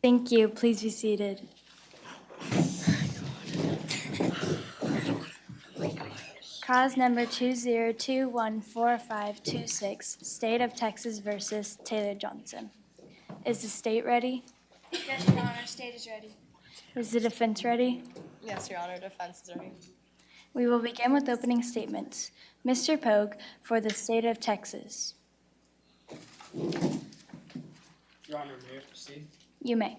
Thank you. Please be seated. Cause number 2021526, State of Texas versus Taylor Johnson. Is the state ready? Yes, Your Honor, state is ready. Is the defense ready? Yes, Your Honor, defense is ready. We will begin with opening statements. Mr. Pogue for the state of Texas. Your Honor, may I proceed? You may.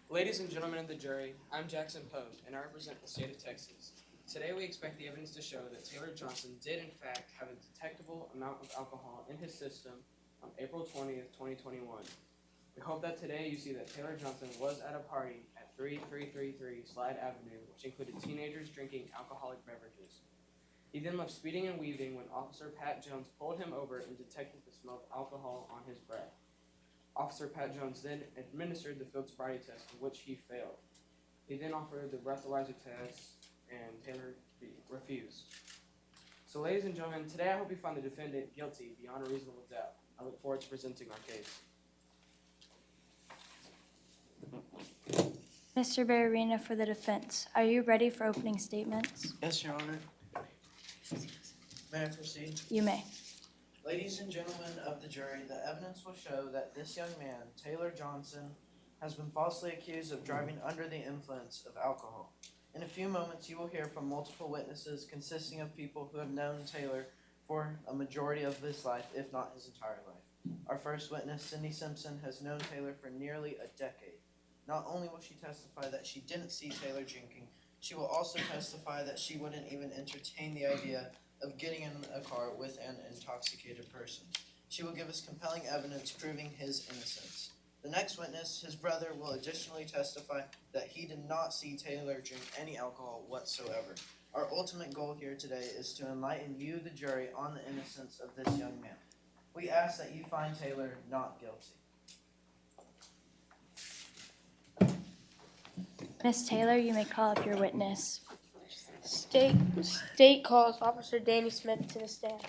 Ladies and gentlemen of the jury, I'm Jackson Pogue, and I represent the state of Texas. Today we expect the evidence to show that Taylor Johnson did in fact have a detectable amount of alcohol in his system on April 20th, 2021. We hope that today you see that Taylor Johnson was at a party at 3333 Slide Avenue, which included teenagers drinking alcoholic beverages. He then left speeding and weaving when Officer Pat Jones pulled him over and detected the smell of alcohol on his breath. Officer Pat Jones then administered the field sobriety test, which he failed. He then offered the breathalyzer test, and Taylor refused. So ladies and gentlemen, today I hope you find the defendant guilty beyond a reasonable doubt. I look forward to presenting our case. Mr. Barrina for the defense. Are you ready for opening statements? Yes, Your Honor. May I proceed? You may. Ladies and gentlemen of the jury, the evidence will show that this young man, Taylor Johnson, has been falsely accused of driving under the influence of alcohol. In a few moments, you will hear from multiple witnesses consisting of people who have known Taylor for a majority of his life, if not his entire life. Our first witness, Cindy Simpson, has known Taylor for nearly a decade. Not only will she testify that she didn't see Taylor drinking, she will also testify that she wouldn't even entertain the idea of getting in a car with an intoxicated person. She will give us compelling evidence proving his innocence. The next witness, his brother, will additionally testify that he did not see Taylor drink any alcohol whatsoever. Our ultimate goal here today is to enlighten you, the jury, on the innocence of this young man. We ask that you find Taylor not guilty. Ms. Taylor, you may call up your witness. State calls Officer Danny Smith to the stand.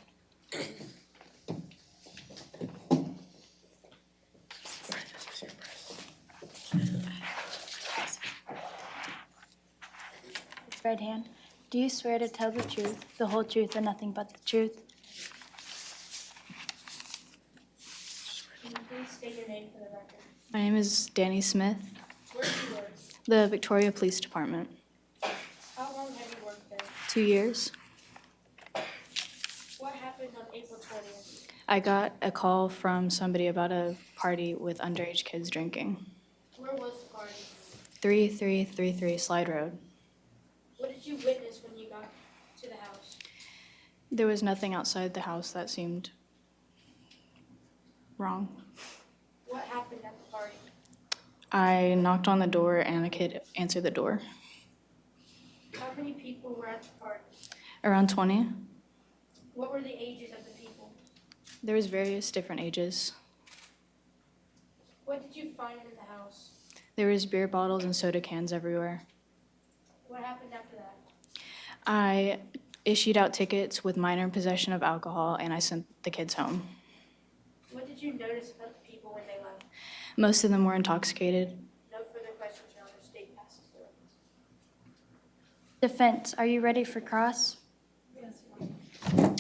Right hand. Do you swear to tell the truth, the whole truth, and nothing but the truth? Can you please state your name for the record? My name is Danny Smith, Where do you work? the Victoria Police Department. How long have you worked there? 2 years. What happened on April 20th? I got a call from somebody about a party with underage kids drinking. Where was the party? 3333 Slide Road. What did you witness when you got to the house? There was nothing outside the house that seemed wrong. What happened at the party? I knocked on the door and a kid answered the door. How many people were at the party? Around 20. What were the ages of the people? There was various different ages. What did you find in the house? There was beer bottles and soda cans everywhere. What happened after that? I issued out tickets with minor possession of alcohol and I sent the kids home. What did you notice about the people when they left? Most of them were intoxicated. No further questions, Your Honor. State passes the witness. Defense, are you ready for cross? Yes, Your Honor.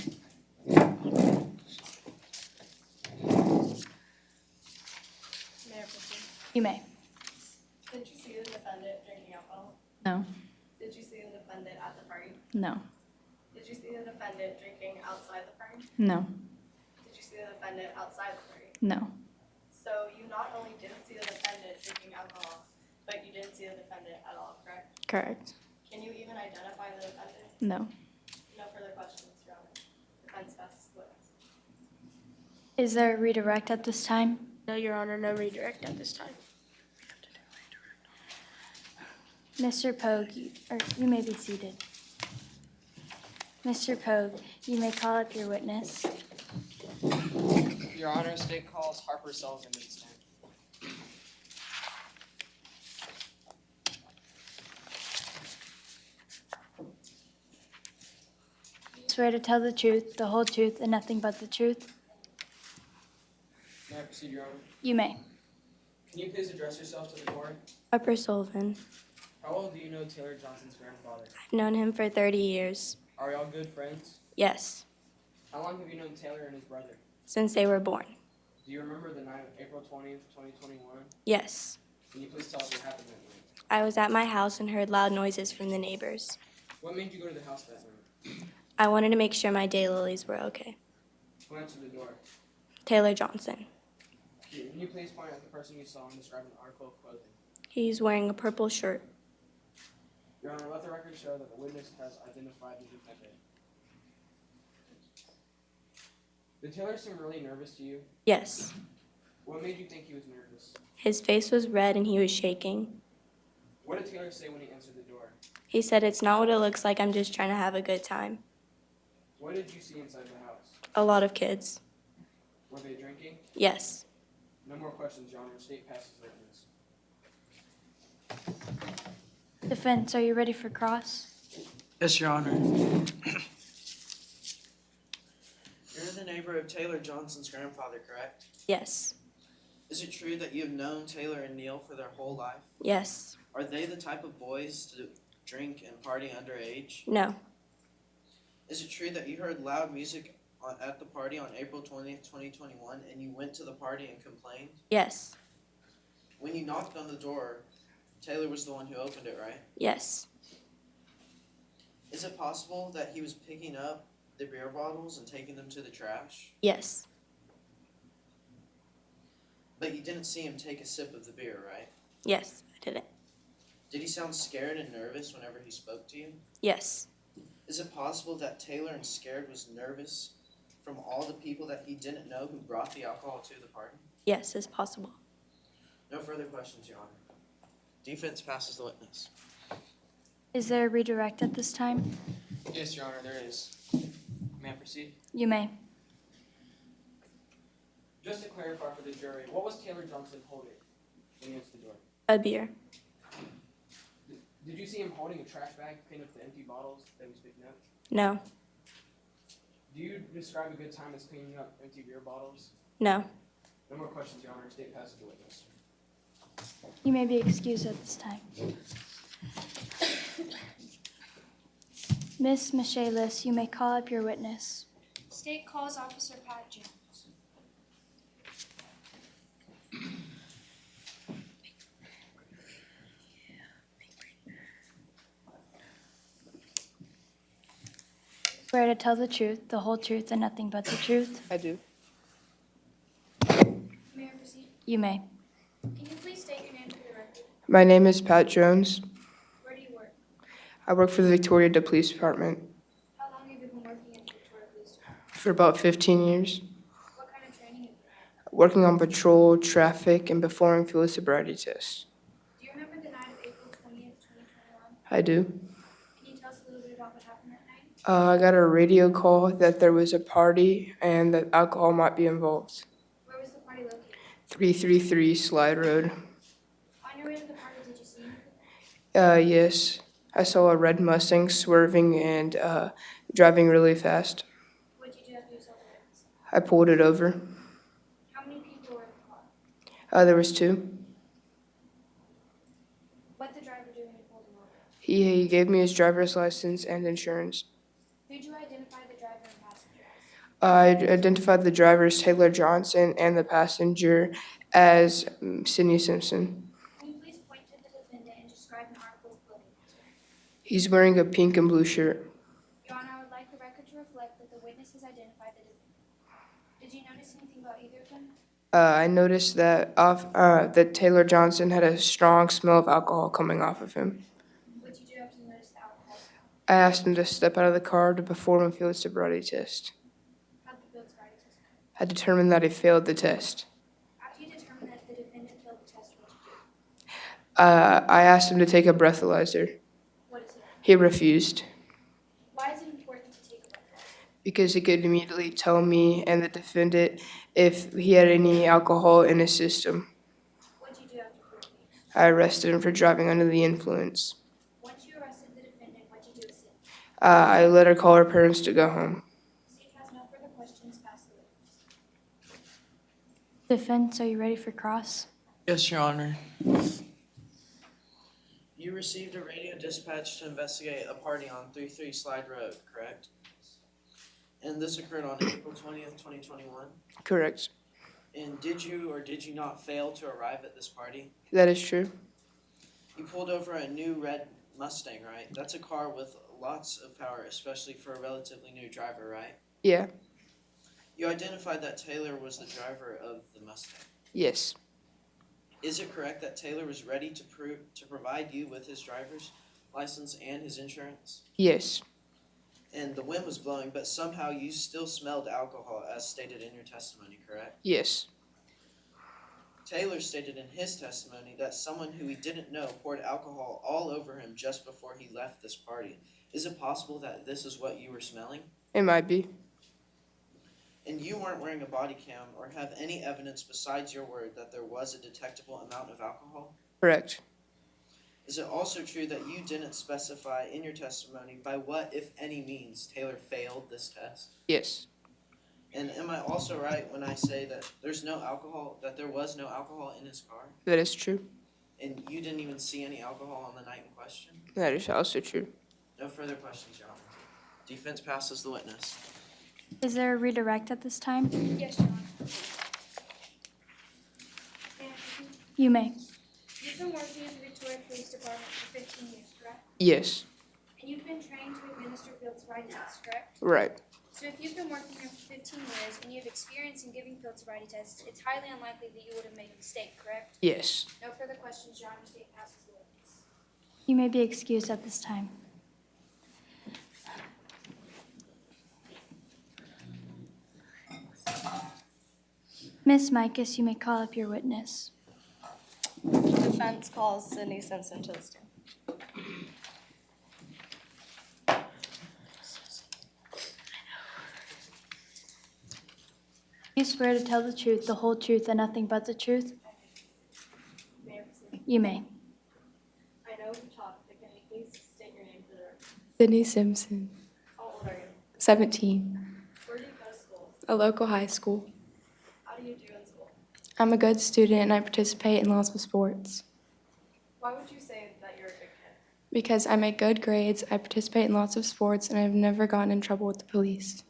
May I proceed? You may. Did you see the defendant drinking alcohol? No, Did you see the defendant at the party? no, Did you see the defendant drinking outside the party? no, Did you see the defendant outside the party? no, So you not only didn't see the defendant drinking alcohol, but you didn't see the defendant at all, correct? correct. Can you even identify the defendant? No. No further questions, Your Honor. Defense passes the witness. Is there a redirect at this time? No, Your Honor, no redirect at this time. Mr. Pogue, you may be seated. Mr. Pogue, you may call up your witness. Your Honor, state calls Harper Sullivan to the stand. Swear to tell the truth, the whole truth, and nothing but the truth? May I proceed, Your Honor? You may. Can you please address yourself to the board? Upper Sullivan. How well do you know Taylor Johnson's grandfather? I've known him for 30 years. Are y'all good friends? Yes, How long have you known Taylor and his brother? since they were born. Do you remember the night of April 20th, 2021? Yes. Can you please tell us what happened that night? I was at my house and heard loud noises from the neighbors. What made you go to the house that night? I wanted to make sure my daylilies were okay. Who answered the door? Taylor Johnson. Can you please point out the person you saw and describe an article of clothing? He's wearing a purple shirt. Your Honor, let the record show that the witness has identified the defendant. Did Taylor seem really nervous to you? Yes. What made you think he was nervous? His face was red and he was shaking. What did Taylor say when he answered the door? He said, "It's not what it looks like. I'm just trying to have a good time." What did you see inside the house? A lot of kids. Were they drinking? Yes. No more questions, Your Honor. State passes witness. Defense, are you ready for cross? Yes, Your Honor. You're the neighbor of Taylor Johnson's grandfather, correct? Yes. Is it true that you've known Taylor and Neil for their whole life? Yes. Are they the type of boys to drink and party underage? No. Is it true that you heard loud music at the party on April 20th, 2021, and you went to the party and complained? Yes. When you knocked on the door, Taylor was the one who opened it, right? Yes. Is it possible that he was picking up the beer bottles and taking them to the trash? Yes. But you didn't see him take a sip of the beer, right? Yes. I did it. Did he sound scared and nervous whenever he spoke to you? Yes. Is it possible that Taylor and Scared was nervous from all the people that he didn't know who brought the alcohol to the party? Yes, it's possible. No further questions, Your Honor. Defense passes the witness. Is there a redirect at this time? Yes, Your Honor, there is. May I proceed? You may. Just to clarify for the jury, what was Taylor Johnson holding when he answered the door? A beer. Did you see him holding a trash bag clean up the empty bottles that he was picking up? No. Do you describe a good time as cleaning up empty beer bottles? No. No more questions, Your Honor. State passes the witness. You may be excused at this time. Miss Michaelis, you may call up your witness. State calls Officer Pat Jones. Swear to tell the truth, the whole truth, and nothing but the truth? I do. May I proceed? You may. Can you please state your name for the record? My name is Pat Jones. Where do you work? I work for the Victoria Police Department How long have you been working in Victoria Police Department? for about 15 years, What kind of training have you had? working on patrol, traffic, and performing field sobriety tests. Do you remember the night of April 20th, 2021? I do. Can you tell us a little bit about what happened that night? I got a radio call that there was a party and that alcohol might be involved. Where was the party located? 333 Slide Road. On your way to the party, did you see anything? Yes, I saw a red Mustang swerving and driving really fast. What did you do after you saw the witness? I pulled it over. How many people were in the car? There was two. What did the driver do when you pulled him over? He gave me his driver's license and insurance. Who did you identify the driver and passenger as? I identified the driver as Taylor Johnson and the passenger as Sydney Simpson. Can you please point to the defendant and describe an article of clothing he's wearing? He's wearing a pink and blue shirt. Your Honor, I would like the record to reflect that the witness has identified the defendant. Did you notice anything about either of them? I noticed that that Taylor Johnson had a strong smell of alcohol coming off of him. What did you do after you noticed the alcohol smell? I asked him to step out of the car to perform a field sobriety test. How did the field sobriety test go? I determined that he failed the test. After you determined that the defendant failed the test, what did you do? I asked him to take a breathalyzer. What is it? He refused Why is it important to take a breathalyzer? because he could immediately tell me and the defendant if he had any alcohol in his system. What did you do after he refused? I arrested him for driving under the influence. Once you arrested the defendant, what did you do with Sid? I let her call her parents to go home. State has no further questions. Pass the witness. Defense, are you ready for cross? Yes, Your Honor. You received a radio dispatch to investigate a party on 33 Slide Road, correct? And this occurred on April 20th, 2021? Correct. And did you or did you not fail to arrive at this party? That is true. You pulled over a new red Mustang, right? That's a car with lots of power, especially for a relatively new driver, right? Yeah. You identified that Taylor was the driver of the Mustang. Yes. Is it correct that Taylor was ready to provide you with his driver's license and his insurance? Yes. And the wind was blowing, but somehow you still smelled alcohol as stated in your testimony, correct? Yes. Taylor stated in his testimony that someone who he didn't know poured alcohol all over him just before he left this party. Is it possible that this is what you were smelling? It might be. And you weren't wearing a body cam or have any evidence besides your word that there was a detectable amount of alcohol? Correct. Is it also true that you didn't specify in your testimony by what, if any means, Taylor failed this test? Yes. And am I also right when I say that there was no alcohol in his car? That is true. And you didn't even see any alcohol on the night in question? That is also true. No further questions, Your Honor. Defense passes the witness. Is there a redirect at this time? Yes, Your Honor. May I proceed? You may. You've been working at the Victoria Police Department for 15 years, correct? Yes. And you've been trained to administer field sobriety tests, correct? Right. So if you've been working here for 15 years and you have experience in giving field sobriety tests, it's highly unlikely that you would have made a mistake, correct? Yes. No further questions, Your Honor. State passes the witness. You may be excused at this time. Ms. Micus, you may call up your witness. Defense calls Sydney Simpson to the stand. You swear to tell the truth, the whole truth, and nothing but the truth? May I proceed? You may. I know you talked, but can you please state your name for the record? Sydney Simpson, How old are you? 17, Where do you go to school? a local high school. How do you do in school? I'm a good student and I participate in lots of sports. Why would you say that you're a good kid? Because I make good grades, I participate in lots of sports, and I've never gotten in trouble with the police.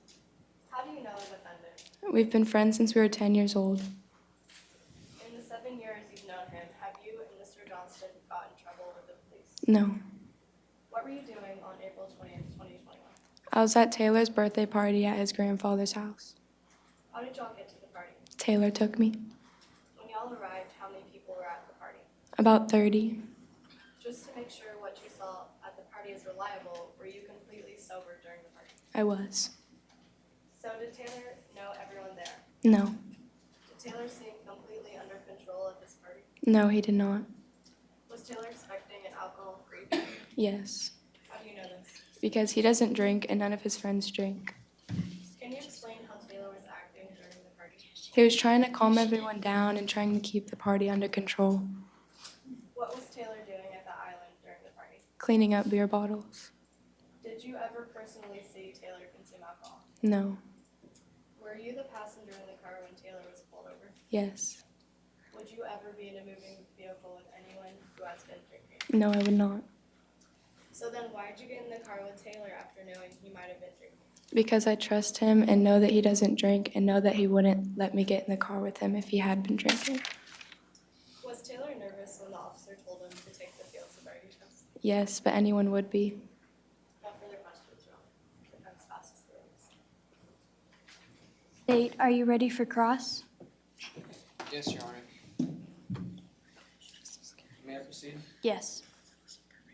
How do you know the defendant? We've been friends since we were 10 years old. In the 7 years you've known him, have you and Mr. Johnston got in trouble with the police? No. What were you doing on April 20th, 2021? I was at Taylor's birthday party at his grandfather's house. How did y'all get to the party? Taylor took me. When y'all arrived, how many people were at the party? About 30. Just to make sure what you saw at the party is reliable, were you completely sober during the party? I was. So did Taylor know everyone there? No. Did Taylor seem completely under control at this party? No, he did not. Was Taylor expecting an alcohol-free party? Yes. How do you know this? Because he doesn't drink and none of his friends drink. Can you explain how Taylor was acting during the party? He was trying to calm everyone down and trying to keep the party under control, What was Taylor doing at the island during the party? cleaning up beer bottles. Did you ever personally see Taylor consume alcohol? No. Were you the passenger in the car when Taylor was pulled over? Yes. Would you ever be in a moving vehicle with anyone who has been drinking? No, I would not. So then why did you get in the car with Taylor after knowing he might have been drinking? Because I trust him and know that he doesn't drink and know that he wouldn't let me get in the car with him if he had been drinking. Was Taylor nervous when the officer told him to take the field sobriety test? Yes, but anyone would be. No further questions, Your Honor. Defense passes the witness. State, are you ready for cross? Yes, Your Honor. May I proceed? Yes.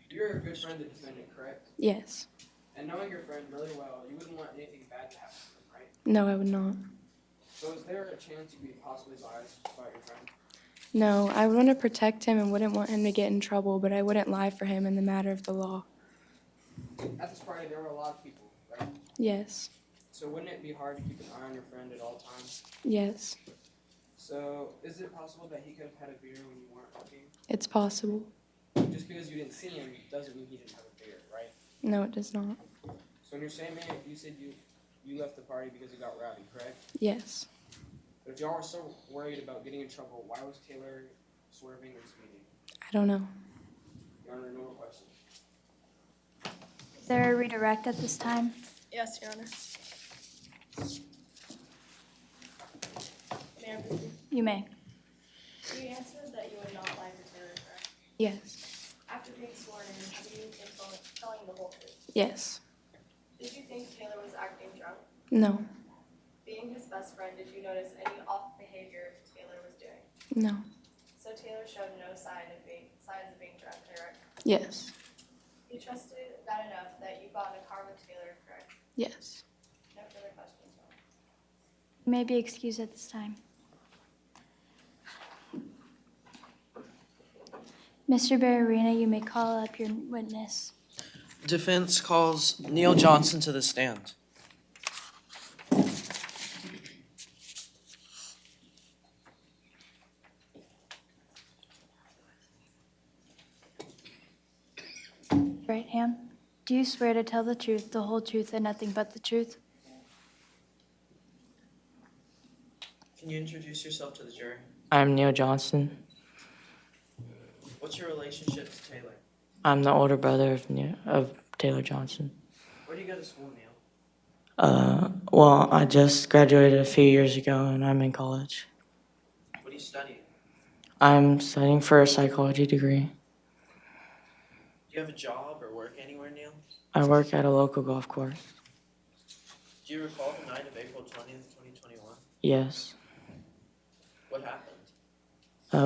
You're a good friend of the defendant, correct? Yes. And knowing your friend really well, you wouldn't want anything bad to happen to him, right? No, I would not. So is there a chance you could be possibly biased about your friend? No, I would want to protect him and wouldn't want him to get in trouble, but I wouldn't lie for him in the matter of the law. At this party, there were a lot of people, right? Yes. So wouldn't it be hard to keep an eye on your friend at all times? Yes. So is it possible that he could have had a beer when you weren't looking? It's possible. Just because you didn't see him doesn't mean he didn't have a beer, right? No, it does not. So in your statement, you said you left the party because it got rowdy, correct? Yes. But if y'all were so worried about getting in trouble, why was Taylor swerving this meeting? I don't know. Your Honor, no more questions. Is there a redirect at this time? Yes, Your Honor. May I proceed? You may. You answered that you would not lie to Taylor, correct? Yes. After being sworn in, do you think telling the whole truth? Yes. Did you think Taylor was acting drunk? No. Being his best friend, did you notice any off behavior Taylor was doing? No. So Taylor showed no signs of being drunk, correct? Yes. You trusted that enough that you got in a car with Taylor, correct? Yes. No further questions, Your Honor. You may be excused at this time. Mr. Bararina, you may call up your witness. Defense calls Neil Johnson to the stand. Right hand. Do you swear to tell the truth, the whole truth, and nothing but the truth? Can you introduce yourself to the jury? I'm Neil Johnson. What's your relationship to Taylor? I'm the older brother of Taylor Johnson. Where do you go to school, Neil? Well, I just graduated a few years ago and I'm in college. What are you studying? I'm studying for a psychology degree. Do you have a job or work anywhere, Neil? I work at a local golf course. Do you recall the night of April 20th, 2021? Yes. What happened?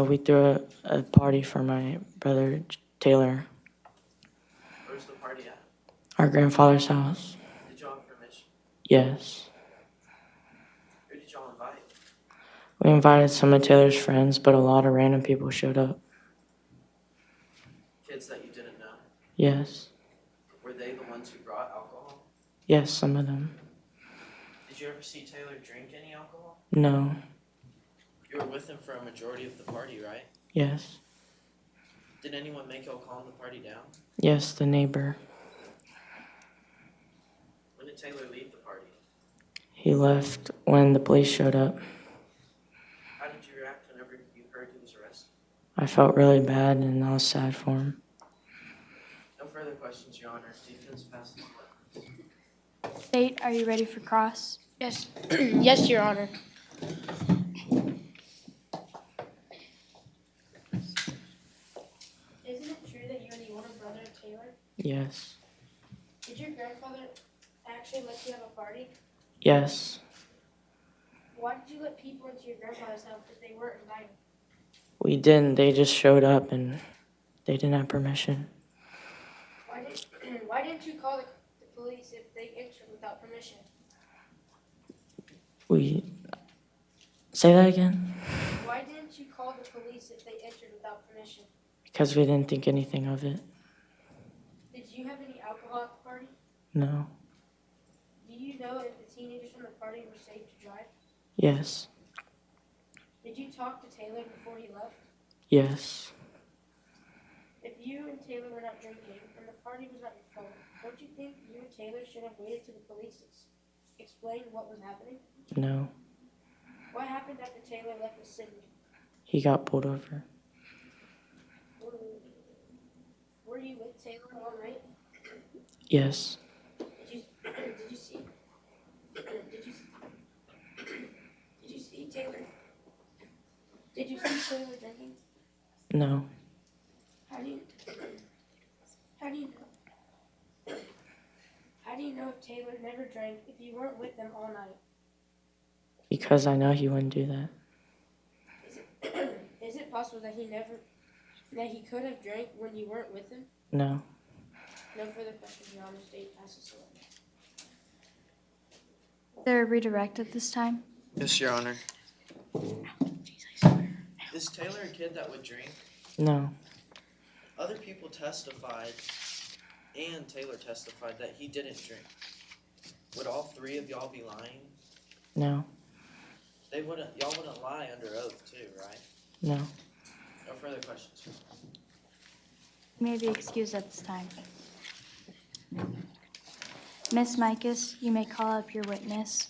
We threw a party for my brother Taylor, Where's the party at? our grandfather's house. Did y'all have permission? Yes. Who did y'all invite? We invited some of Taylor's friends, but a lot of random people showed up. Kids that you didn't know? Yes. Were they the ones who brought alcohol? Yes, some of them. Did you ever see Taylor drink any alcohol? No. You were with him for a majority of the party, right? Yes. Did anyone make y'all calm the party down? Yes, the neighbor. When did Taylor leave the party? He left when the police showed up. How did you react whenever you heard he was arrested? I felt really bad and I was sad for him. No further questions, Your Honor. Defense passes the witness. State, are you ready for cross? Yes, yes, Your Honor. Isn't it true that you are the older brother of Taylor? Yes. Did your grandfather actually let you have a party? Yes. Why did you let people into your grandfather's house if they weren't invited? We didn't. They just showed up and they didn't have permission. Why didn't you call the police if they entered without permission? Say that again? Why didn't you call the police if they entered without permission? Because we didn't think anything of it. Did you have any alcohol at the party? No. Do you know if the teenagers from the party were safe to drive? Yes. Did you talk to Taylor before he left? Yes. If you and Taylor were not drinking and the party was not your fault, don't you think you and Taylor should have waited till the police explained what was happening? No. What happened after Taylor left with Sydney? He got pulled over. Were you with Taylor all night? Yes. Did you see Taylor? Did you see Taylor drinking? No. How do you know if Taylor never drank if you weren't with them all night? Because I know he wouldn't do that. Is it possible that he could have drank when you weren't with him? No. No further questions, Your Honor. State passes away. Is there a redirect at this time? Yes, Your Honor. Is Taylor a kid that would drink? No. Other people testified, and Taylor testified, that he didn't drink. Would all three of y'all be lying? No. Y'all wouldn't lie under oath too, right? No. No further questions. You may be excused at this time. Ms. Micus, you may call up your witness.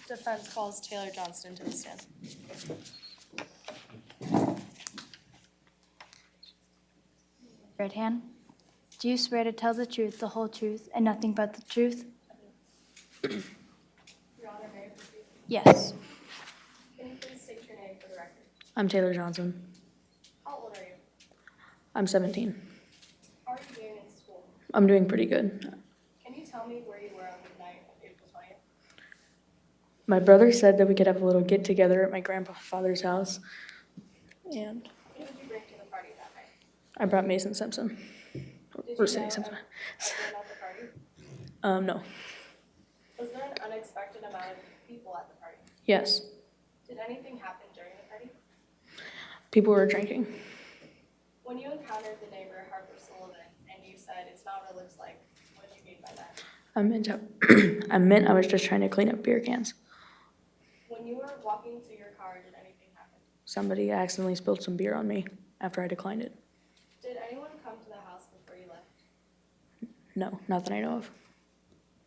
Defense calls Taylor Johnston to the stand. Right hand. Do you swear to tell the truth, the whole truth, and nothing but the truth? Your Honor, may I proceed? Yes. Can you please state your name for the record? I'm Taylor Johnson. How old are you? I'm 17. How are you doing in school? I'm doing pretty good. Can you tell me where you were on the night of April 20th? My brother said that we could have a little get together at my grandfather's house. And Who did you bring to the party that night? I brought Mason Simpson. Did Or you Cindy know Simpson. everyone at the party? No. Was there an unexpected amount of people at the party? Yes. Did anything happen during the party? People were drinking. When you encountered the neighbor Harper Sullivan and you said it's not what it looks like, what did you mean by that? I was just trying to clean up beer cans. When you were walking to your car, did anything happen? Somebody accidentally spilled some beer on me after I declined it. Did anyone come to the house before you left? No, not that I know of.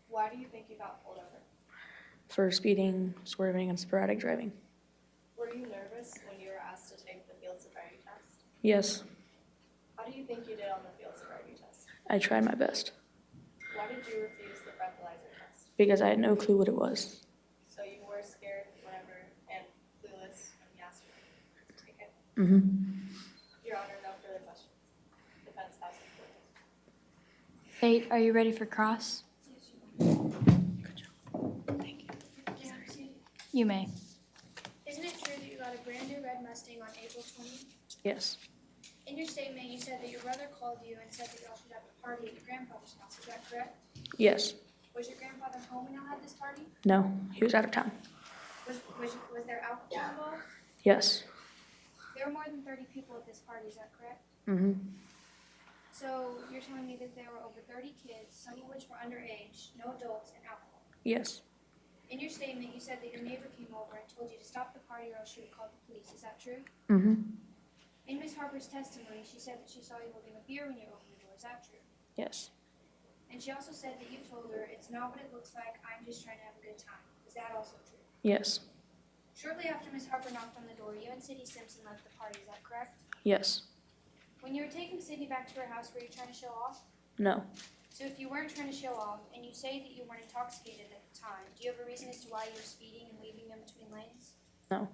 Why do you think you got pulled over? For speeding, swerving, and sporadic driving. Were you nervous when you were asked to take the field sobriety test? Yes, How do you think you did on the field sobriety test? I tried my best Why did you refuse the breathalyzer test? because I had no clue what it was. So you were scared whenever and clueless when he asked you to take it? Mm-hmm. Your Honor, no further questions. Defense has its witness. State, are you ready for cross? You may. Isn't it true that you got a brand new red Mustang on April 20th? Yes, In your statement, you said that your brother called you and said that y'all should have a party at your grandfather's house. Is that correct? yes, Was your grandfather home when y'all had this party? no, he was out of town. Was there alcohol involved? Yes, There were more than 30 people at this party. Is that correct? mm-hmm. So you're telling me that there were over 30 kids, some of which were underage, no adults, and alcohol. Yes, In your statement, you said that your neighbor came over and told you to stop the party or else she would call the police. Is that true? mm-hmm. In Ms. Harper's testimony, she said that she saw you holding a beer when you opened the door. Is that true? Yes, And she also said that you told her, it's not what it looks like, I'm just trying to have a good time. Is that also true? yes, Shortly after Ms. Harper knocked on the door, you and Sydney Simpson left the party. Is that correct? yes, When you were taking Sydney back to her house, were you trying to show off? no, So if you weren't trying to show off, and you say that you weren't intoxicated at the time, do you have a reason as to why you were speeding and leaving in between lanes? no,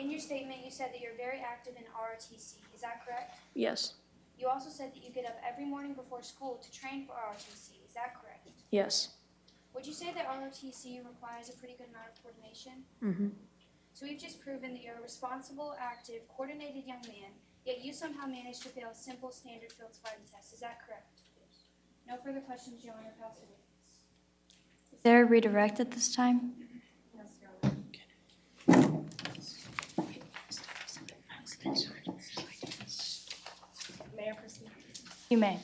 In your statement, you said that you're very active in ROTC. Is that correct? yes, You also said that you get up every morning before school to train for ROTC. Is that correct? yes, Would you say that ROTC requires a pretty good amount of coordination? mm-hmm. So we've just proven that you're a responsible, active, coordinated young man, yet you somehow managed to fail a simple standard field sobriety test. Is that correct? No further questions, Your Honor. Pass the witness. Is there a redirect at this time? Yes, Your Honor. May I proceed? You may.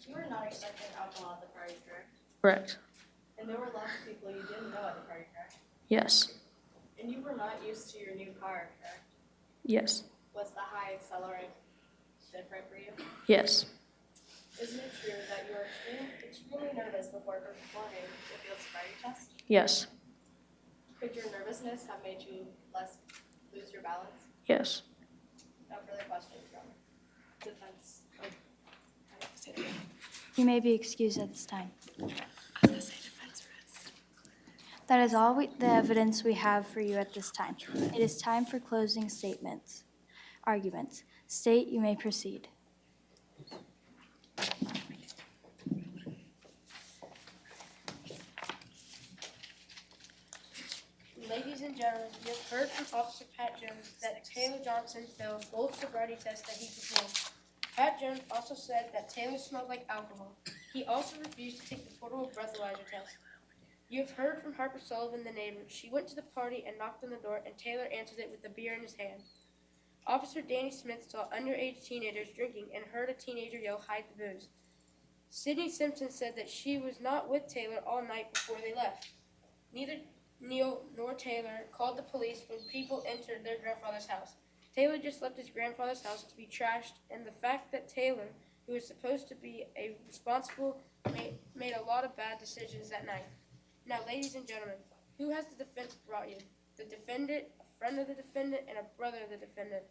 You were not expecting alcohol at the party, correct? Correct. And there were lots of people you didn't know at the party, correct? Yes, And you were not used to your new car, correct? yes, Was the high accelerant different for you? yes, Isn't it true that you were extremely nervous before performing the field sobriety test? yes, Could your nervousness have made you lose your balance? yes. No further questions, Your Honor. Defense. You may be excused at this time. That is all the evidence we have for you at this time. It is time for closing statements. Arguments. State, you may proceed. Ladies and gentlemen, you have heard from Officer Pat Jones that Taylor Johnson failed both sobriety tests that he performed. Pat Jones also said that Taylor smelled like alcohol. He also refused to take the portable breathalyzer test. You have heard from Harper Sullivan, the neighbor. She went to the party and knocked on the door, and Taylor answered it with the beer in his hand. Officer Danny Smith saw underage teenagers drinking and heard a teenager yell, "Hide the booze." Sydney Simpson said that she was not with Taylor all night before they left. Neither Neil nor Taylor called the police when people entered their grandfather's house. Taylor just left his grandfather's house to be trashed, and the fact that Taylor, who is supposed to be a responsible, made a lot of bad decisions that night. Now, ladies and gentlemen, who has the defense brought you? The defendant, a friend of the defendant, and a brother of the defendant.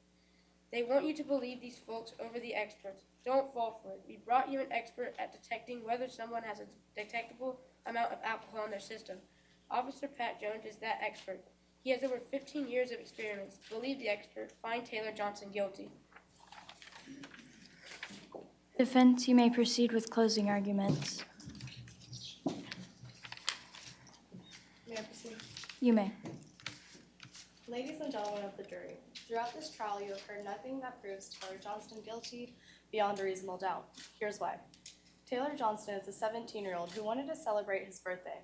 They want you to believe these folks over the experts. Don't fall for it. We brought you an expert at detecting whether someone has a detectable amount of alcohol in their system. Officer Pat Jones is that expert. He has over 15 years of experience. Believe the expert. Find Taylor Johnson guilty. Defense, you may proceed with closing arguments. May I proceed? You may. Ladies and gentlemen of the jury, throughout this trial, you have heard nothing that proves Taylor Johnston guilty beyond a reasonable doubt. Here's why. Taylor Johnston is a 17-year-old who wanted to celebrate his birthday.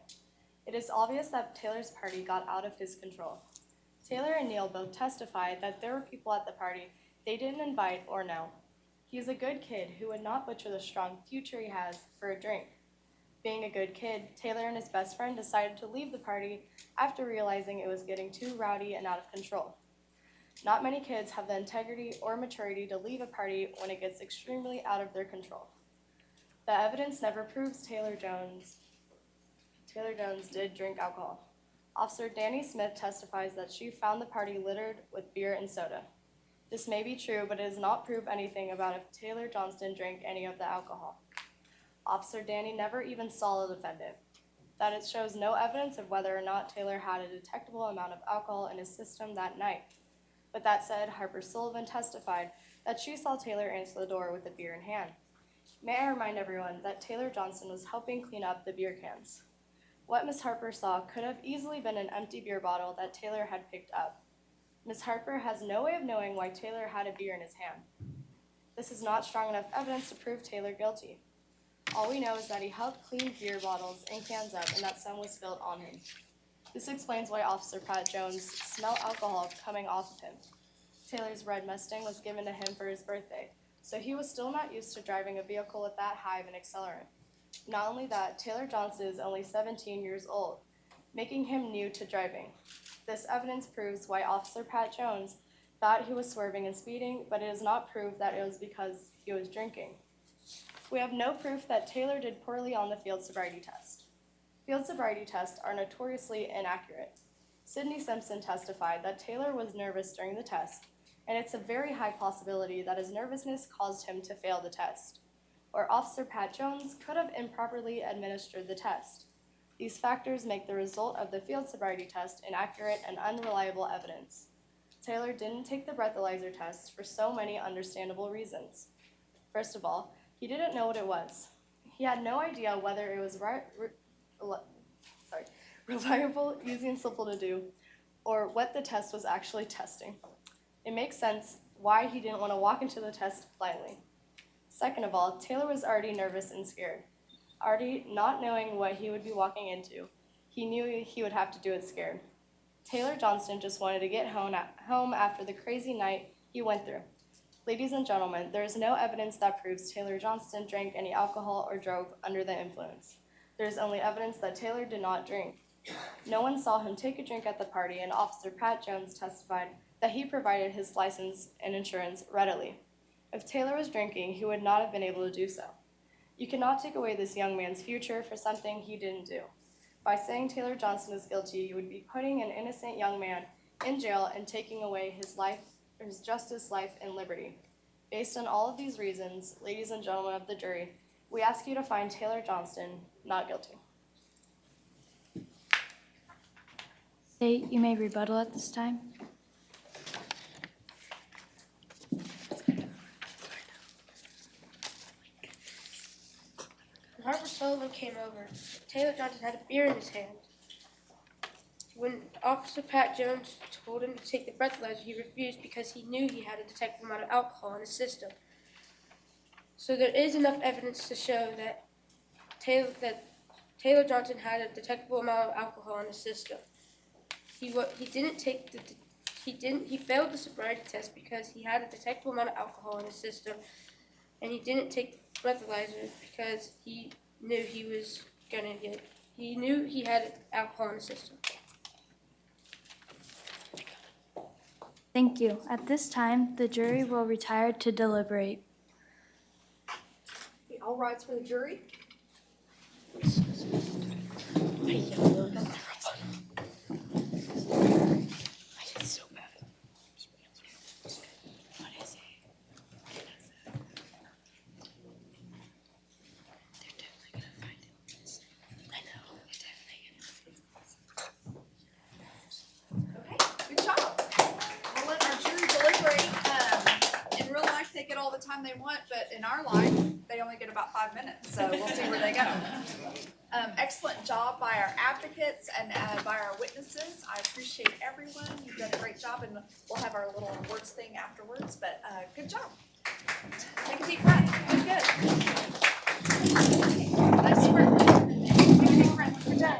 It is obvious that Taylor's party got out of his control. Taylor and Neil both testified that there were people at the party they didn't invite or know. He is a good kid who would not butcher the strong future he has for a drink. Being a good kid, Taylor and his best friend decided to leave the party after realizing it was getting too rowdy and out of control. Not many kids have the integrity or maturity to leave a party when it gets extremely out of their control. The evidence never proves Taylor Jones did drink alcohol. Officer Danny Smith testifies that she found the party littered with beer and soda. This may be true, but it does not prove anything about if Taylor Johnston drank any of the alcohol. Officer Danny never even saw the defendant. That it shows no evidence of whether or not Taylor had a detectable amount of alcohol in his system that night. But that said, Harper Sullivan testified that she saw Taylor answer the door with a beer in hand. May I remind everyone that Taylor Johnston was helping clean up the beer cans. What Ms. Harper saw could have easily been an empty beer bottle that Taylor had picked up. Ms. Harper has no way of knowing why Taylor had a beer in his hand. This is not strong enough evidence to prove Taylor guilty. All we know is that he helped clean beer bottles and cans up and that some was spilled on him. This explains why Officer Pat Jones smelled alcohol coming off of him. Taylor's red Mustang was given to him for his birthday, so he was still not used to driving a vehicle with that high of an accelerant. Not only that, Taylor Johnson is only 17 years old, making him new to driving. This evidence proves why Officer Pat Jones thought he was swerving and speeding, but it does not prove that it was because he was drinking. We have no proof that Taylor did poorly on the field sobriety test. Field sobriety tests are notoriously inaccurate. Sydney Simpson testified that Taylor was nervous during the test, and it's a very high possibility that his nervousness caused him to fail the test. Or Officer Pat Jones could have improperly administered the test. These factors make the result of the field sobriety test inaccurate and unreliable evidence. Taylor didn't take the breathalyzer test for so many understandable reasons. First of all, he didn't know what it was. He had no idea whether it was reliable, easy, and simple to do, or what the test was actually testing. It makes sense why he didn't want to walk into the test blindly. Second of all, Taylor was already nervous and scared. Already not knowing what he would be walking into, he knew he would have to do it scared. Taylor Johnston just wanted to get home after the crazy night he went through. Ladies and gentlemen, there is no evidence that proves Taylor Johnston drank any alcohol or drove under the influence. There is only evidence that Taylor did not drink. No one saw him take a drink at the party, and Officer Pat Jones testified that he provided his license and insurance readily. If Taylor was drinking, he would not have been able to do so. You cannot take away this young man's future for something he didn't do. By saying Taylor Johnston is guilty, you would be putting an innocent young man in jail and taking away his justice, life, and liberty. Based on all of these reasons, ladies and gentlemen of the jury, we ask you to find Taylor Johnston not guilty. State, you may rebuttal at this time. When Harper Sullivan came over, Taylor Johnson had a beer in his hand. When Officer Pat Jones told him to take the breathalyzer, he refused because he knew he had a detectable amount of alcohol in his system. So there is enough evidence to show that Taylor Johnson had a detectable amount of alcohol in his system. He failed the sobriety test because he had a detectable amount of alcohol in his system, and he didn't take the breathalyzer because he knew he had alcohol in his system. Thank you. At this time, the jury will retire to deliberate. All rise for the jury. So bad. What is it? time they want, but in our life, they only get about 5 minutes, so we'll see where they go. Excellent job by our advocates and by our witnesses. I appreciate everyone. You've done a great job, and we'll have our little awards thing afterwards, but good job. Take a deep breath. Good. Nice work. Take a deep breath. Good job.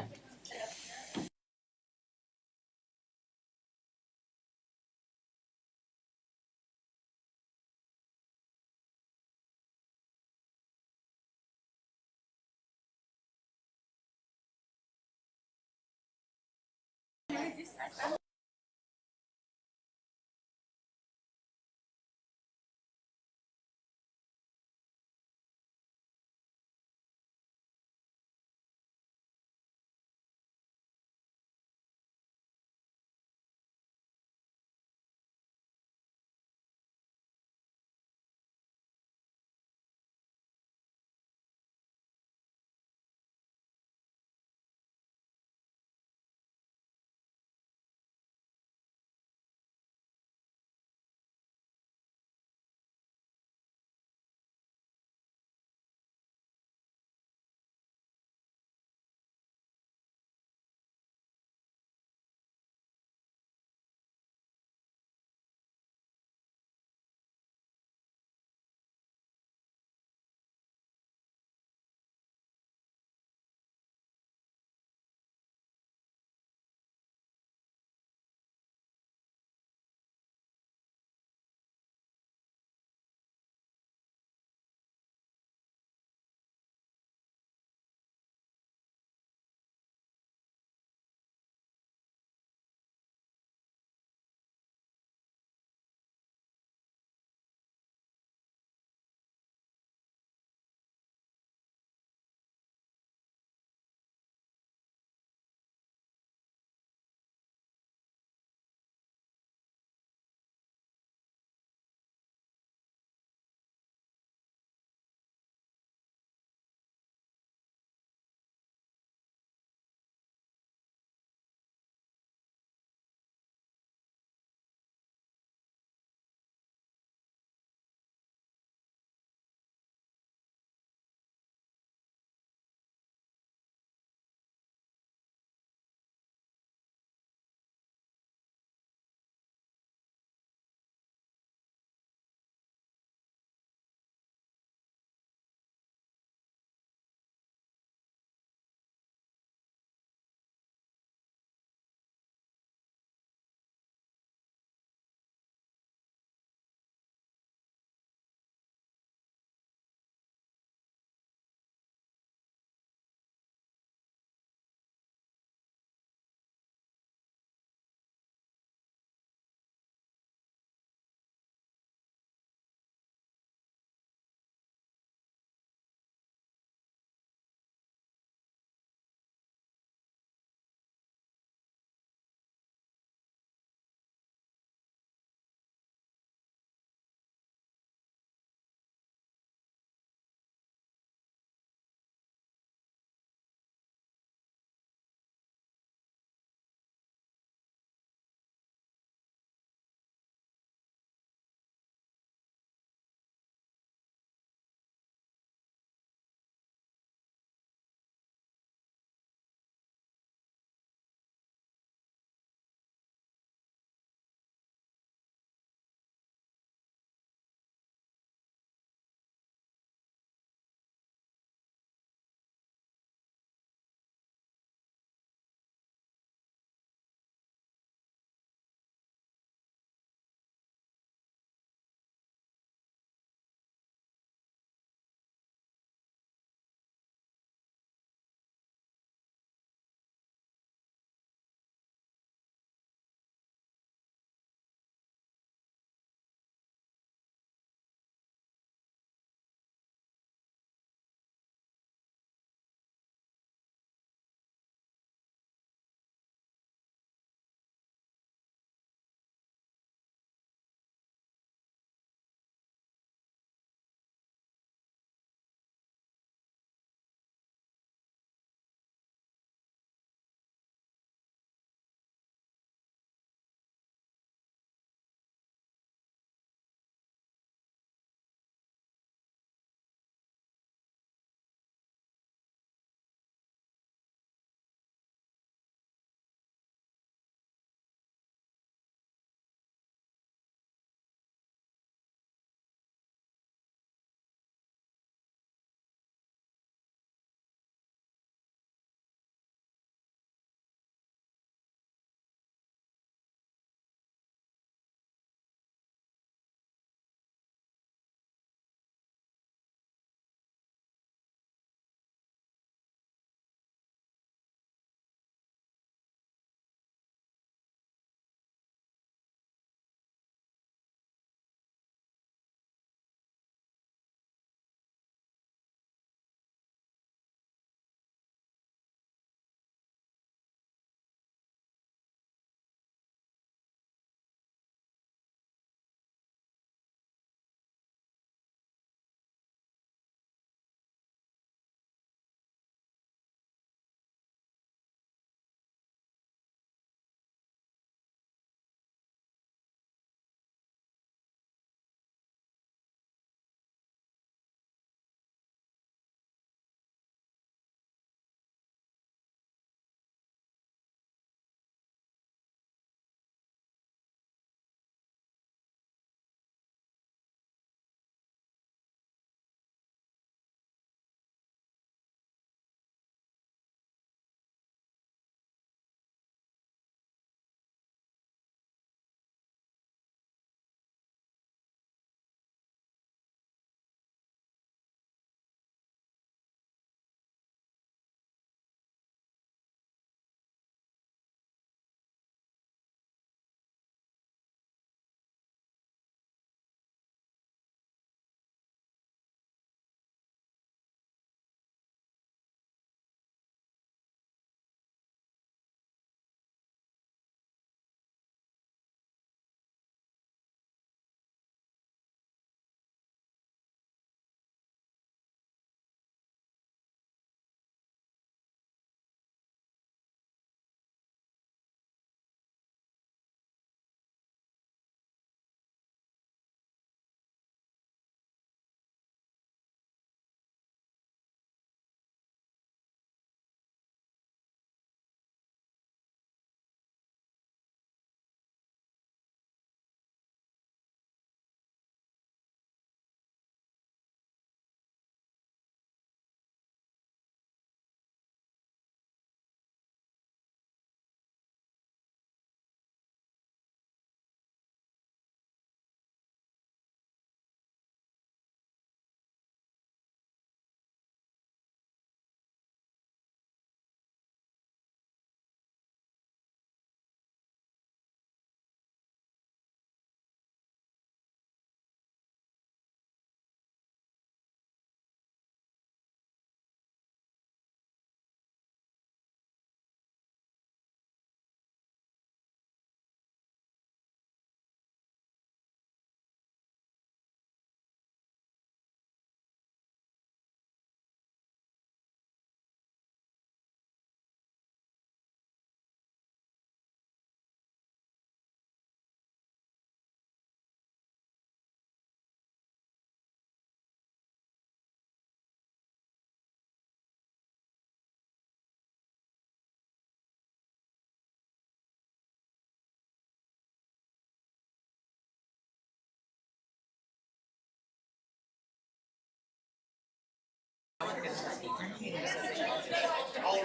All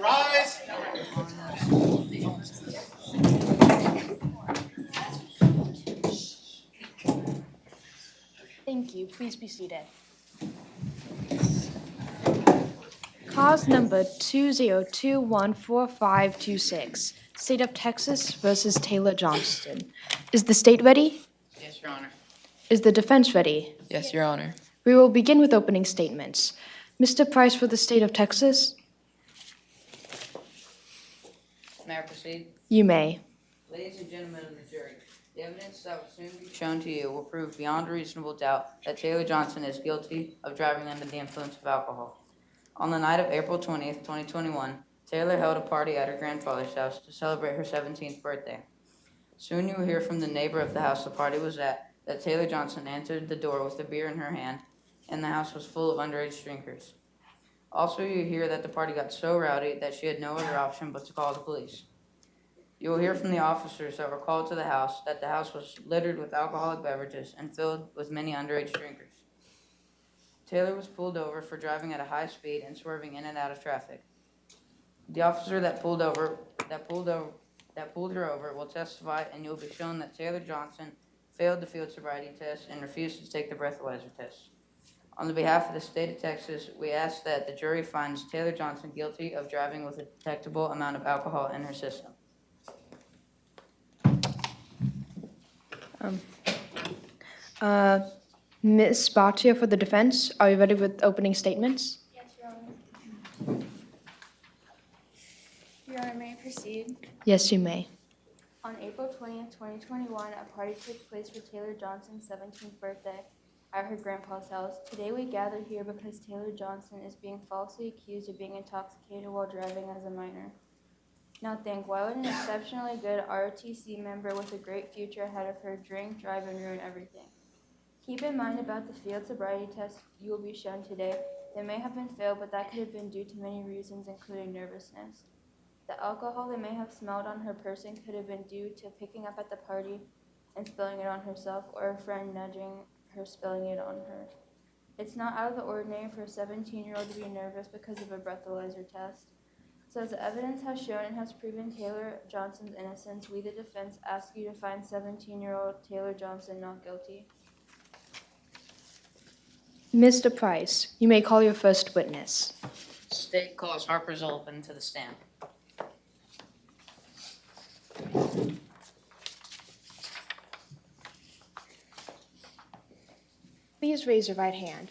rise. Thank you. Please be seated. Cause number 202-14526, State of Texas versus Taylor Johnston. Is the state ready? Yes, Your Honor. Is the defense ready? Yes, Your Honor. We will begin with opening statements. Mr. Price for the State of Texas, May I proceed? you may. Ladies and gentlemen of the jury, the evidence that will soon be shown to you will prove beyond a reasonable doubt that Taylor Johnson is guilty of driving under the influence of alcohol. On the night of April 20th, 2021, Taylor held a party at her grandfather's house to celebrate her 17th birthday. Soon you will hear from the neighbor of the house the party was at that Taylor Johnson entered the door with a beer in her hand, and the house was full of underage drinkers. Also, you hear that the party got so rowdy that she had no other option but to call the police. You will hear from the officers that were called to the house that the house was littered with alcoholic beverages and filled with many underage drinkers. Taylor was pulled over for driving at a high speed and swerving in and out of traffic. The officer that pulled her over will testify, and you will be shown that Taylor Johnson failed the field sobriety test and refused to take the breathalyzer test. On the behalf of the state of Texas, we ask that the jury finds Taylor Johnson guilty of driving with a detectable amount of alcohol in her system. Ms. Bhatia for the defense, are you ready with opening statements? Yes, Your Honor. Your Honor, may I proceed? Yes, you may. On April 20th, 2021, a party took place for Taylor Johnson's 17th birthday at her grandpa's house. Today we gather here because Taylor Johnson is being falsely accused of being intoxicated while driving as a minor. Now think, why would an exceptionally good ROTC member with a great future ahead of her drink, drive, and ruin everything? Keep in mind about the field sobriety test you will be shown today. They may have been failed, but that could have been due to many reasons, including nervousness. The alcohol they may have smelled on her person could have been due to picking up at the party and spilling it on herself, or a friend nudging her spilling it on her. It's not out of the ordinary for a 17-year-old to be nervous because of a breathalyzer test. So as the evidence has shown and has proven Taylor Johnson's innocence, we, the defense, ask you to find 17-year-old Taylor Johnson not guilty. Mr. Price, you may call your first witness. State calls Harper Sullivan to the stand. Please raise your right hand.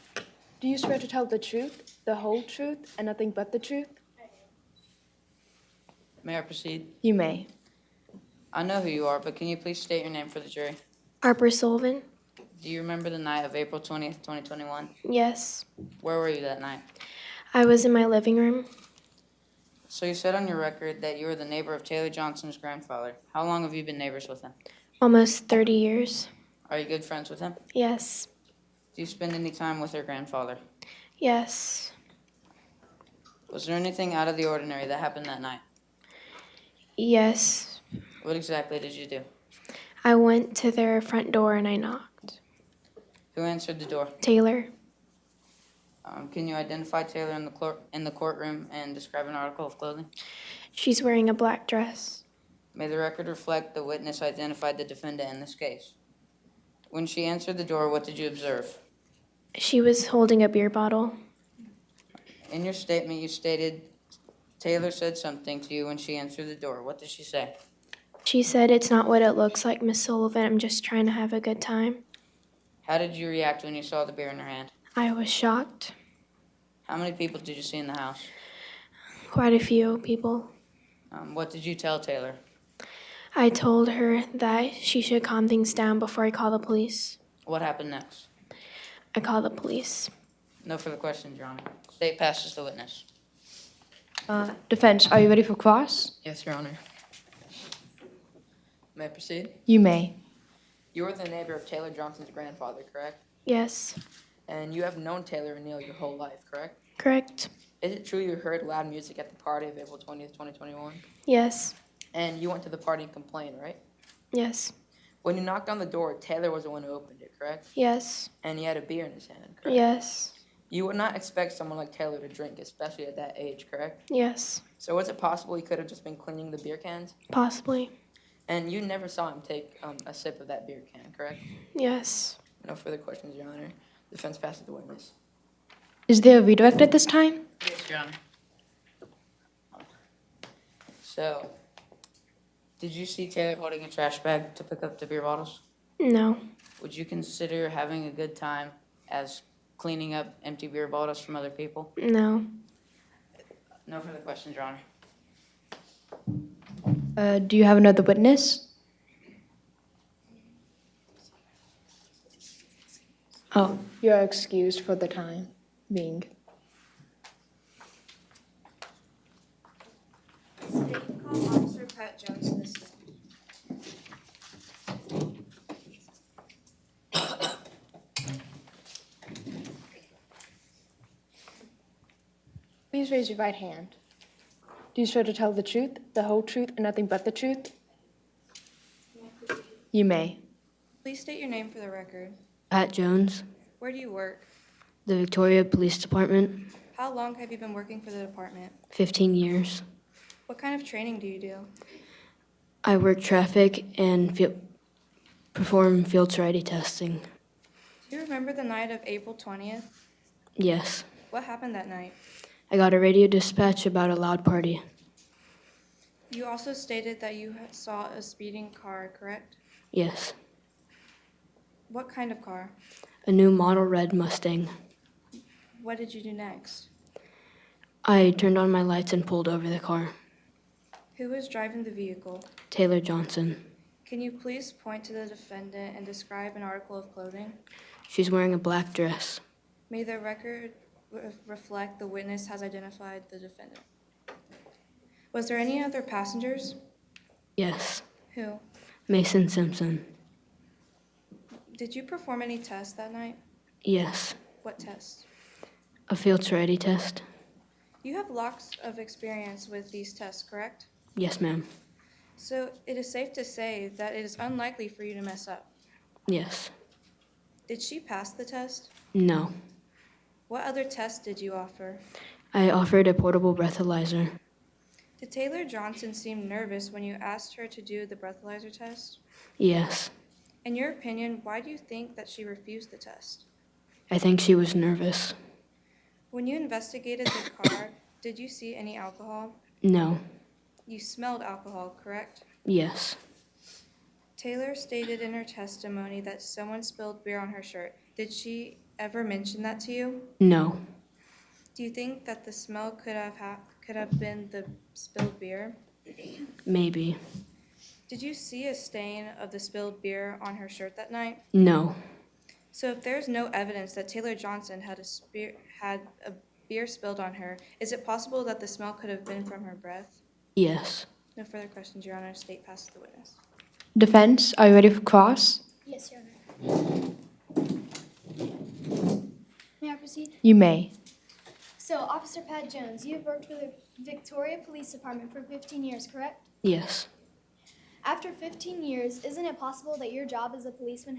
Do you swear to tell the truth, the whole truth, and nothing but the truth? May I proceed? You may. I know who you are, but can you please state your name for the jury? Harper Sullivan? Do you remember the night of April 20th, 2021? Yes. Where were you that night? I was in my living room. So you said on your record that you were the neighbor of Taylor Johnson's grandfather. How long have you been neighbors with him? Almost 30 years. Are you good friends with him? Yes. Do you spend any time with her grandfather? Yes. Was there anything out of the ordinary that happened that night? Yes. What exactly did you do? I went to their front door and I knocked. Who answered the door? Taylor? Can you identify Taylor in the courtroom and describe an article of clothing? She's wearing a black dress. May the record reflect the witness identified the defendant in this case. When she answered the door, what did you observe? She was holding a beer bottle. In your statement, you stated Taylor said something to you when she answered the door. What did she say? She said, "It's not what it looks like, Miss Sullivan. I'm just trying to have a good time." How did you react when you saw the beer in her hand? I was shocked. How many people did you see in the house? Quite a few people. What did you tell Taylor? I told her that she should calm things down before I call the police. What happened next? I called the police. No further questions, Your Honor. State passes the witness. Defense, are you ready for cross? Yes, Your Honor. May I proceed? You may. You were the neighbor of Taylor Johnson's grandfather, correct? Yes. And you have known Taylor and Neil your whole life, correct? Correct. Is it true you heard loud music at the party of April 20th, 2021? Yes. And you went to the party and complained, right? Yes. When you knocked on the door, Taylor was the one who opened it, correct? Yes. And he had a beer in his hand, correct? Yes. You would not expect someone like Taylor to drink, especially at that age, correct? Yes, So was it possible he could have just been cleaning the beer cans? possibly. And you never saw him take a sip of that beer can, correct? Yes. No further questions, Your Honor. Defense passes the witness. Is there a redirect at this time? Yes, Your Honor. So, did you see Taylor holding a trash bag to pick up the beer bottles? No. Would you consider having a good time as cleaning up empty beer bottles from other people? No. No further questions, Your Honor. Do you have another witness? Oh, you're excused for the time being. State call Officer Pat Jones to the stand. Please raise your right hand. Do you swear to tell the truth, the whole truth, and nothing but the truth? You may. Please state your name for the record. Pat Jones, Where do you work? the Victoria Police Department, How long have you been working for the department? 15 years. What kind of training do you do? I work traffic and perform field sobriety testing. Do you remember the night of April 20th? Yes. What happened that night? I got a radio dispatch about a loud party. You also stated that you saw a speeding car, correct? Yes. What kind of car? A new model red Mustang. What did you do next? I turned on my lights and pulled over the car. Who was driving the vehicle? Taylor Johnson. Can you please point to the defendant and describe an article of clothing? She's wearing a black dress. May the record reflect the witness has identified the defendant. Was there any other passengers? Yes. Who? Mason Simpson. Did you perform any tests that night? Yes. What tests? A field sobriety test. You have lots of experience with these tests, correct? Yes, ma'am. So it is safe to say that it is unlikely for you to mess up. Yes. Did she pass the test? No. What other tests did you offer? I offered a portable breathalyzer. Did Taylor Johnson seem nervous when you asked her to do the breathalyzer test? Yes. In your opinion, why do you think that she refused the test? I think she was nervous. When you investigated the car, did you see any alcohol? No. You smelled alcohol, correct? Yes. Taylor stated in her testimony that someone spilled beer on her shirt. Did she ever mention that to you? No. Do you think that the smell could have been the spilled beer? Maybe. Did you see a stain of the spilled beer on her shirt that night? No. So if there's no evidence that Taylor Johnson had a beer spilled on her, is it possible that the smell could have been from her breath? Yes. No further questions, Your Honor. State passes the witness. Defense, are you ready for cross? Yes, Your Honor. May I proceed? You may. So, Officer Pat Jones, you have worked for the Victoria Police Department for 15 years, correct? Yes. After 15 years, isn't it possible that your job as a policeman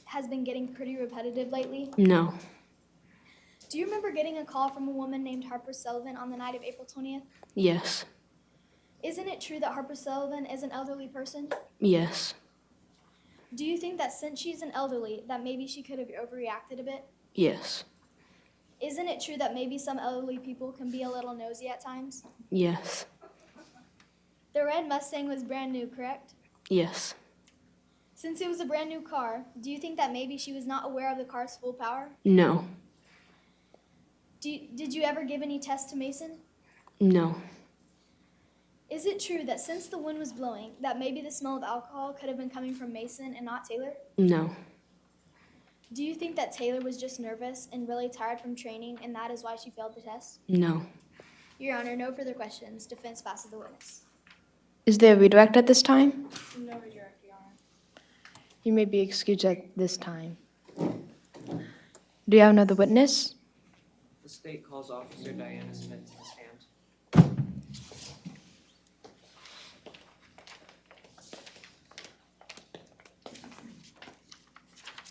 has been getting pretty repetitive lately? No. Do you remember getting a call from a woman named Harper Sullivan on the night of April 20th? Yes. Isn't it true that Harper Sullivan is an elderly person? Yes. Do you think that since she's an elderly, that maybe she could have overreacted a bit? Yes. Isn't it true that maybe some elderly people can be a little nosy at times? Yes. The red Mustang was brand new, correct? Yes. Since it was a brand new car, do you think that maybe she was not aware of the car's full power? No. Did you ever give any tests to Mason? No. Is it true that since the wind was blowing, that maybe the smell of alcohol could have been coming from Mason and not Taylor? No. Do you think that Taylor was just nervous and really tired from training, and that is why she failed the test? No. Your Honor, no further questions. Defense passes the witness. Is there a redirect at this time? No redirect, Your Honor. You may be excused at this time. Do you have another witness? The state calls Officer Diana Smith to the stand.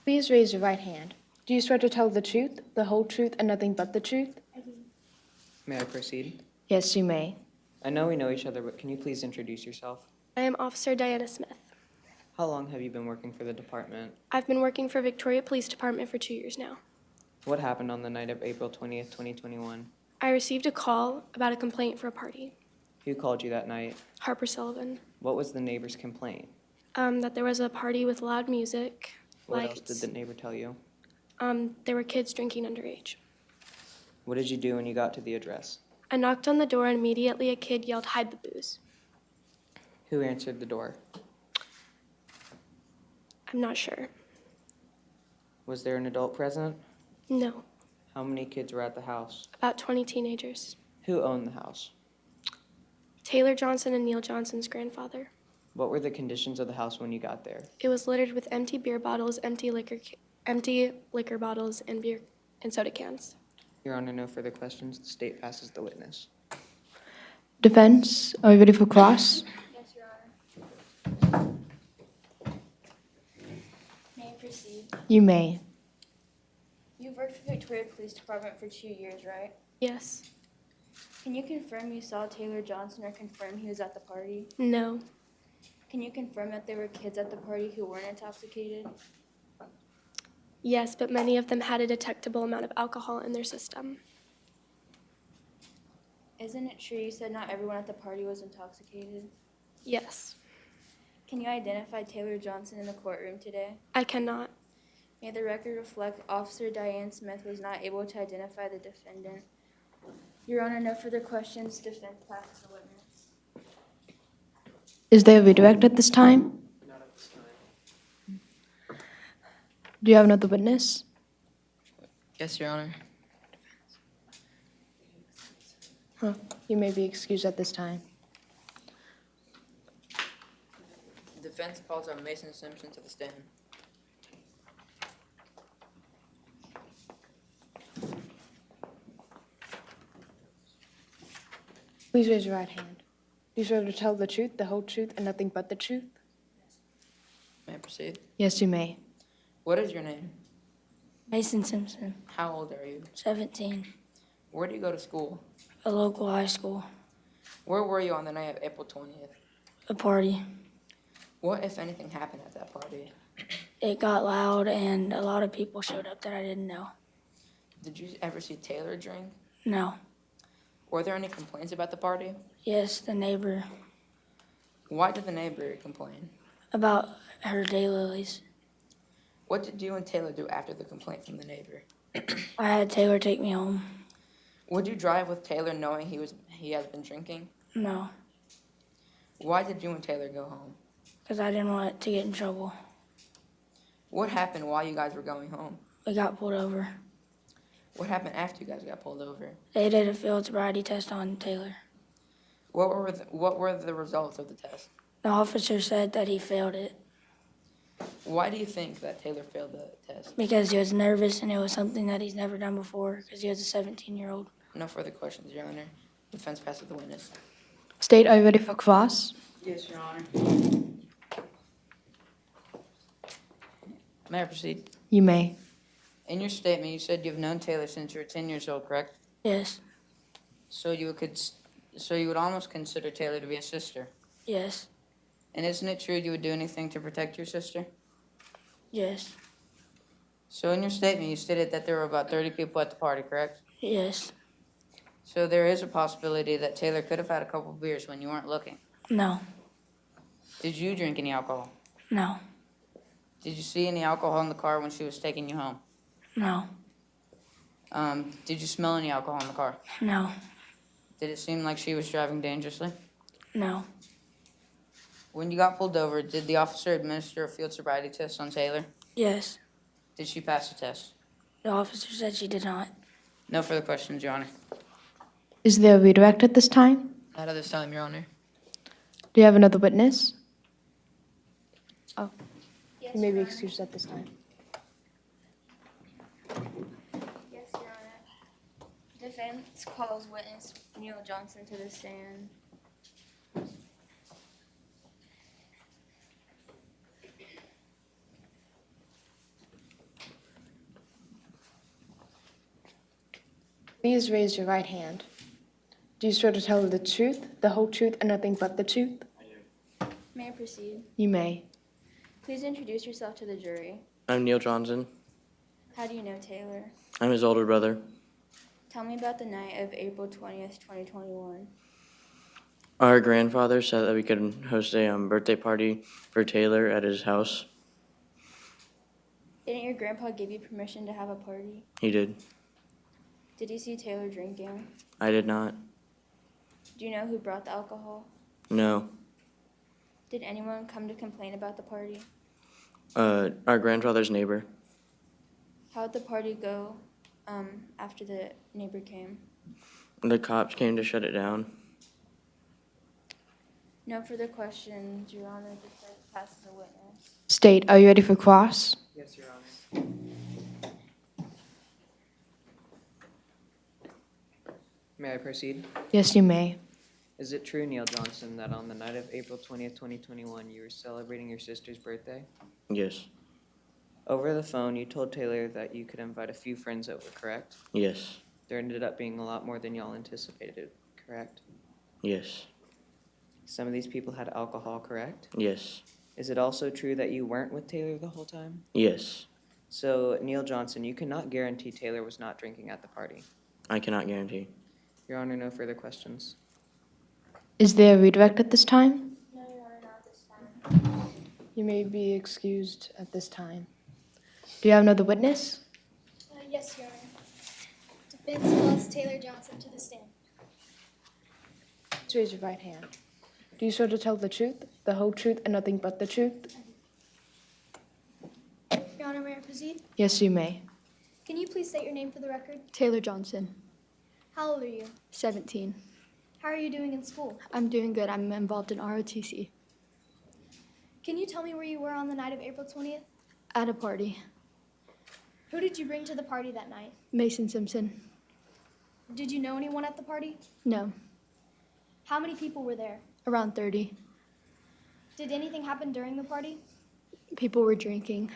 Please raise your right hand. Do you swear to tell the truth, the whole truth, and nothing but the truth? May I proceed? Yes, you may. I know we know each other, but can you please introduce yourself? I am Officer Diana Smith. How long have you been working for the department? I've been working for Victoria Police Department for 2 years now. What happened on the night of April 20th, 2021? I received a call about a complaint for a party. Who called you that night? Harper Sullivan. What was the neighbor's complaint? That there was a party with loud music, What lights. else did the neighbor tell you? There were kids drinking underage. What did you do when you got to the address? I knocked on the door and immediately a kid yelled, "Hide the booze." Who answered the door? I'm not sure. Was there an adult present? No, How many kids were at the house? about 20 teenagers. Who owned the house? Taylor Johnson and Neil Johnson's grandfather. What were the conditions of the house when you got there? It was littered with empty beer bottles, empty liquor bottles, and beer and soda cans. Your Honor, no further questions. The state passes the witness. Defense, are you ready for cross? Yes, Your Honor. May I proceed? You may. You've worked for Victoria Police Department for 2 years, right? Yes. Can you confirm you saw Taylor Johnson or confirm he was at the party? No. Can you confirm that there were kids at the party who weren't intoxicated? Yes, but many of them had a detectable amount of alcohol in their system. Isn't it true you said not everyone at the party was intoxicated? Yes. Can you identify Taylor Johnson in the courtroom today? I cannot. May the record reflect Officer Diane Smith was not able to identify the defendant. Your Honor, no further questions. Defense passes the witness. Is there a redirect at this time? Not at this time. Do you have another witness? Yes, Your Honor. You may be excused at this time. Defense calls on Mason Simpson to the stand. Please raise your right hand. Do you swear to tell the truth, the whole truth, and nothing but the truth? May I proceed? Yes, you may. What is your name? Mason Simpson, How old are you? 17, Where do you go to school? a local high school, Where were you on the night of April 20th? a party. What, if anything, happened at that party? It got loud and a lot of people showed up that I didn't know. Did you ever see Taylor drink? No. Were there any complaints about the party? Yes, the neighbor, Why did the neighbor complain? about her daylilies. What did you and Taylor do after the complaint from the neighbor? I had Taylor take me home. Would you drive with Taylor knowing he has been drinking? No, Why did you and Taylor go home? because I didn't want to get in trouble. What happened while you guys were going home? We got pulled over. What happened after you guys got pulled over? They did a field sobriety test on Taylor. What were the results of the test? The officer said that he failed it Why do you think that Taylor failed the test? because he was nervous and it was something that he's never done before because he was a 17-year-old. No further questions, Your Honor. Defense passes the witness. State, are you ready for cross? Yes, Your Honor. May I proceed? You may. In your statement, you said you've known Taylor since you were 10 years old, correct? Yes, So you would almost consider Taylor to be a sister. yes, And isn't it true you would do anything to protect your sister? yes, So in your statement, you stated that there were about 30 people at the party, correct? yes, So there is a possibility that Taylor could have had a couple beers when you weren't looking. no, Did you drink any alcohol? no, Did you see any alcohol in the car when she was taking you home? no, Did you smell any alcohol in the car? no, Did it seem like she was driving dangerously? no, When you got pulled over, did the officer administer a field sobriety test on Taylor? yes. Did she pass the test? The officer said she did not. No further questions, Your Honor. Is there a redirect at this time? Not at this time, Your Honor. Do you have another witness? Oh, Yes, you may be Your Honor. excused at this time. Yes, Your Honor. Defense calls witness Neil Johnson to the stand. Please raise your right hand. Do you swear to tell the truth, the whole truth, and nothing but the truth? May I proceed? You may. Please introduce yourself to the jury. I'm Neil Johnson. How do you know Taylor? I'm his older brother. Tell me about the night of April 20th, 2021. Our grandfather said that we could host a birthday party for Taylor at his house. Didn't your grandpa give you permission to have a party? He did. Did you see Taylor drinking? I did not. Do you know who brought the alcohol? No. Did anyone come to complain about the party? Our grandfather's neighbor. How'd the party go after the neighbor came? The cops came to shut it down. No further questions, Your Honor. Defense passes a witness. State, are you ready for cross? Yes, Your Honor. May I proceed? Yes, you may. Is it true, Neil Johnson, that on the night of April 20th, 2021, you were celebrating your sister's birthday? Yes. Over the phone, you told Taylor that you could invite a few friends over, correct? Yes. There ended up being a lot more than y'all anticipated, correct? Yes. Some of these people had alcohol, correct? Yes. Is it also true that you weren't with Taylor the whole time? Yes. So, Neil Johnson, you cannot guarantee Taylor was not drinking at the party. I cannot guarantee. Your Honor, no further questions. Is there a redirect at this time? No, Your Honor, not this time. You may be excused at this time. Do you have another witness? Yes, Your Honor. Defense calls Taylor Johnson to the stand. Please raise your right hand. Do you swear to tell the truth, the whole truth, and nothing but the truth? Your Honor, may I proceed? Yes, you may. Can you please state your name for the record? Taylor Johnson, How old are you? 17. How are you doing in school? I'm doing good. I'm involved in ROTC. Can you tell me where you were on the night of April 20th? At a party. Who did you bring to the party that night? Mason Simpson. Did you know anyone at the party? No. How many people were there? Around 30. Did anything happen during the party? People were drinking.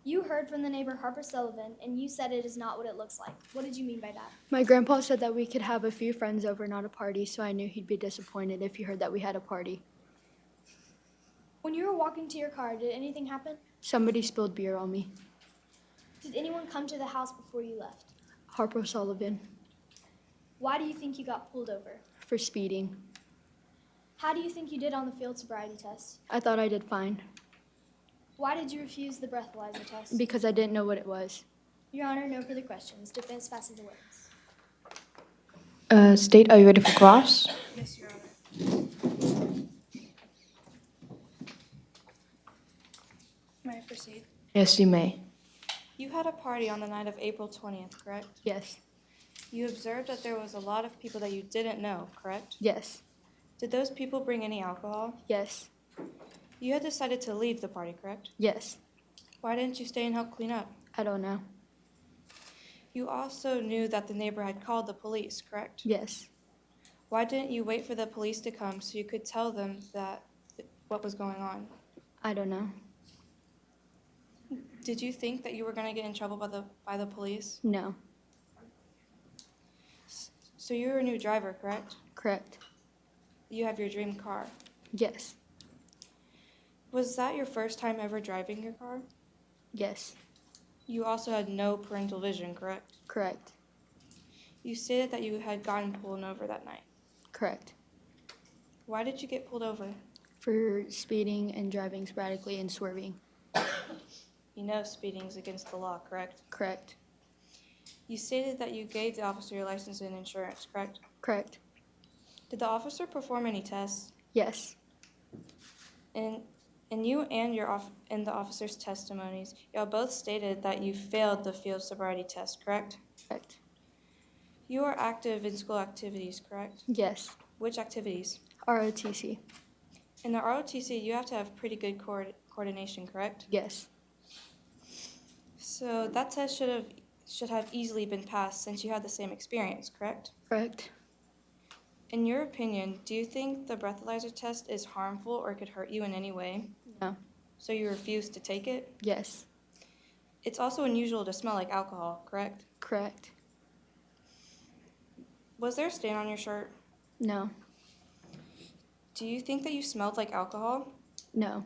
You heard from the neighbor Harper Sullivan, and you said it is not what it looks like. What did you mean by that? My grandpa said that we could have a few friends over, not a party, so I knew he'd be disappointed if he heard that we had a party. When you were walking to your car, did anything happen? Somebody spilled beer on me. Did anyone come to the house before you left? Harper Sullivan. Why do you think you got pulled over? For speeding. How do you think you did on the field sobriety test? I thought I did fine. Why did you refuse the breathalyzer test? Because I didn't know what it was. Your Honor, no further questions. Defense passes the witness. State, are you ready for cross? Yes, Your Honor. May I proceed? Yes, you may. You had a party on the night of April 20th, correct? Yes. You observed that there was a lot of people that you didn't know, correct? Yes. Did those people bring any alcohol? Yes. You had decided to leave the party, correct? Yes. Why didn't you stay and help clean up? I don't know. You also knew that the neighbor had called the police, correct? Yes. Why didn't you wait for the police to come so you could tell them that what was going on? I don't know. Did you think that you were going to get in trouble by the police? No. So you're a new driver, correct? Correct. You have your dream car. Yes. Was that your first time ever driving your car? Yes. You also had no parental vision, correct? Correct. You stated that you had gotten pulled over that night. Correct. Why did you get pulled over? For speeding and driving sporadically and swerving. You know speeding is against the law, correct? Correct. You stated that you gave the officer your license and insurance, correct? Correct. Did the officer perform any tests? Yes. And you and the officer's testimonies, y'all both stated that you failed the field sobriety test, correct? Correct. You are active in school activities, correct? Yes. Which activities? ROTC. In the ROTC, you have to have pretty good coordination, correct? Yes. So that test should have easily been passed since you had the same experience, correct? Correct. In your opinion, do you think the breathalyzer test is harmful or could hurt you in any way? No. So you refuse to take it? Yes. It's also unusual to smell like alcohol, correct? Correct. Was there a stain on your shirt? No. Do you think that you smelled like alcohol? No.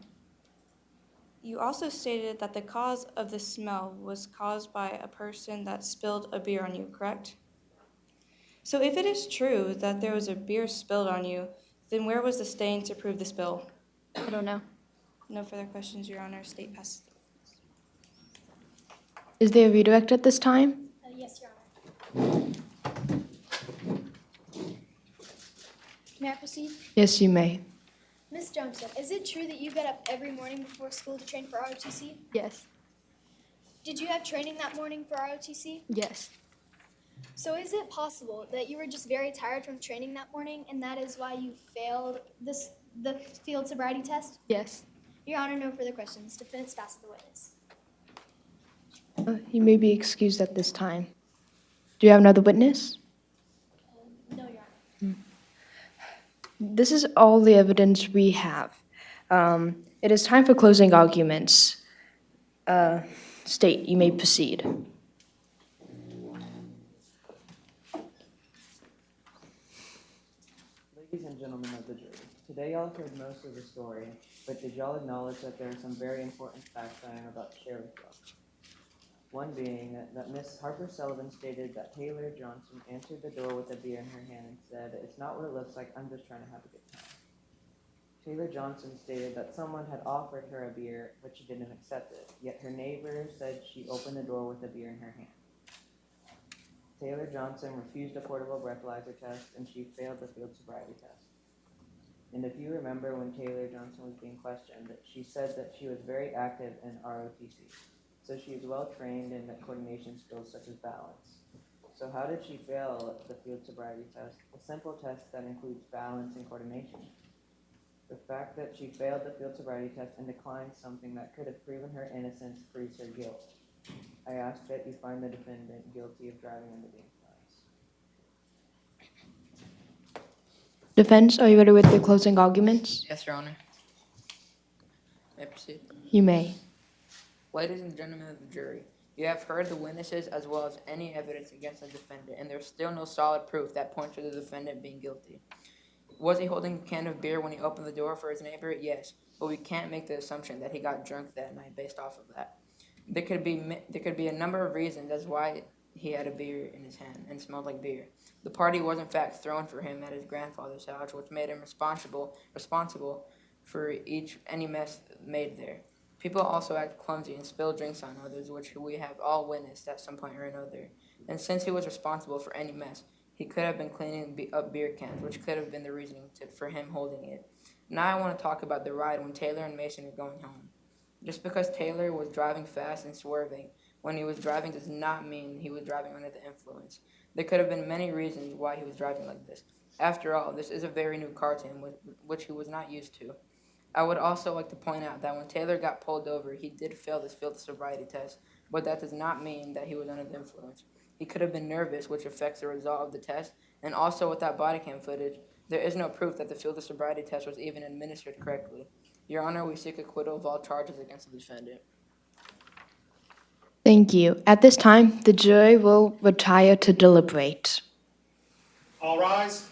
You also stated that the cause of the smell was caused by a person that spilled a beer on you, correct? So if it is true that there was a beer spilled on you, then where was the stain to prove the spill? I don't know. No further questions, Your Honor. State passes. Is there a redirect at this time? Yes, Your Honor. May I proceed? Yes, you may. Ms. Johnson, is it true that you get up every morning before school to train for ROTC? Yes. Did you have training that morning for ROTC? Yes. So is it possible that you were just very tired from training that morning and that is why you failed the field sobriety test? Yes. Your Honor, no further questions. Defense passes the witness. You may be excused at this time. Do you have another witness? No, Your Honor. This is all the evidence we have. It is time for closing arguments. State, you may proceed. Ladies and gentlemen of the jury, today y'all have heard most of the story, but did y'all acknowledge that there are some very important facts I am about to share with y'all? One being that Miss Harper Sullivan stated that Taylor Johnson answered the door with a beer in her hand and said, "It's not what it looks like, I'm just trying to have a good time." Taylor Johnson stated that someone had offered her a beer, but she didn't accept it, yet her neighbor said she opened the door with a beer in her hand. Taylor Johnson refused a portable breathalyzer test, and she failed the field sobriety test. And if you remember when Taylor Johnson was being questioned, she said that she was very active in ROTC, so she is well trained in coordination skills such as balance. So how did she fail the field sobriety test, a simple test that includes balance and coordination? The fact that she failed the field sobriety test and declined something that could have proven her innocence proves her guilt. I ask that you find the defendant guilty of driving under the influence. Defense, are you ready with the closing arguments? Yes, Your Honor. May I proceed? You may. Ladies and gentlemen of the jury, you have heard the witnesses as well as any evidence against the defendant, and there's still no solid proof that points to the defendant being guilty. Was he holding a can of beer when he opened the door for his neighbor? Yes, but we can't make the assumption that he got drunk that night based off of that. There could be a number of reasons as why he had a beer in his hand and smelled like beer. The party was in fact thrown for him at his grandfather's house, which made him responsible for any mess made there. People also act clumsy and spill drinks on others, which we have all witnessed at some point or another. And since he was responsible for any mess, he could have been cleaning up beer cans, which could have been the reason for him holding it. Now I want to talk about the ride when Taylor and Mason were going home. Just because Taylor was driving fast and swerving when he was driving does not mean he was driving under the influence. There could have been many reasons why he was driving like this. After all, this is a very new car to him, which he was not used to. I would also like to point out that when Taylor got pulled over, he did fail this field sobriety test, but that does not mean that he was under the influence. He could have been nervous, which affects the result of the test, and also with that body cam footage, there is no proof that the field sobriety test was even administered correctly. Your Honor, we seek acquittal of all charges against the defendant. Thank you. At this time, the jury will retire to deliberate. All rise.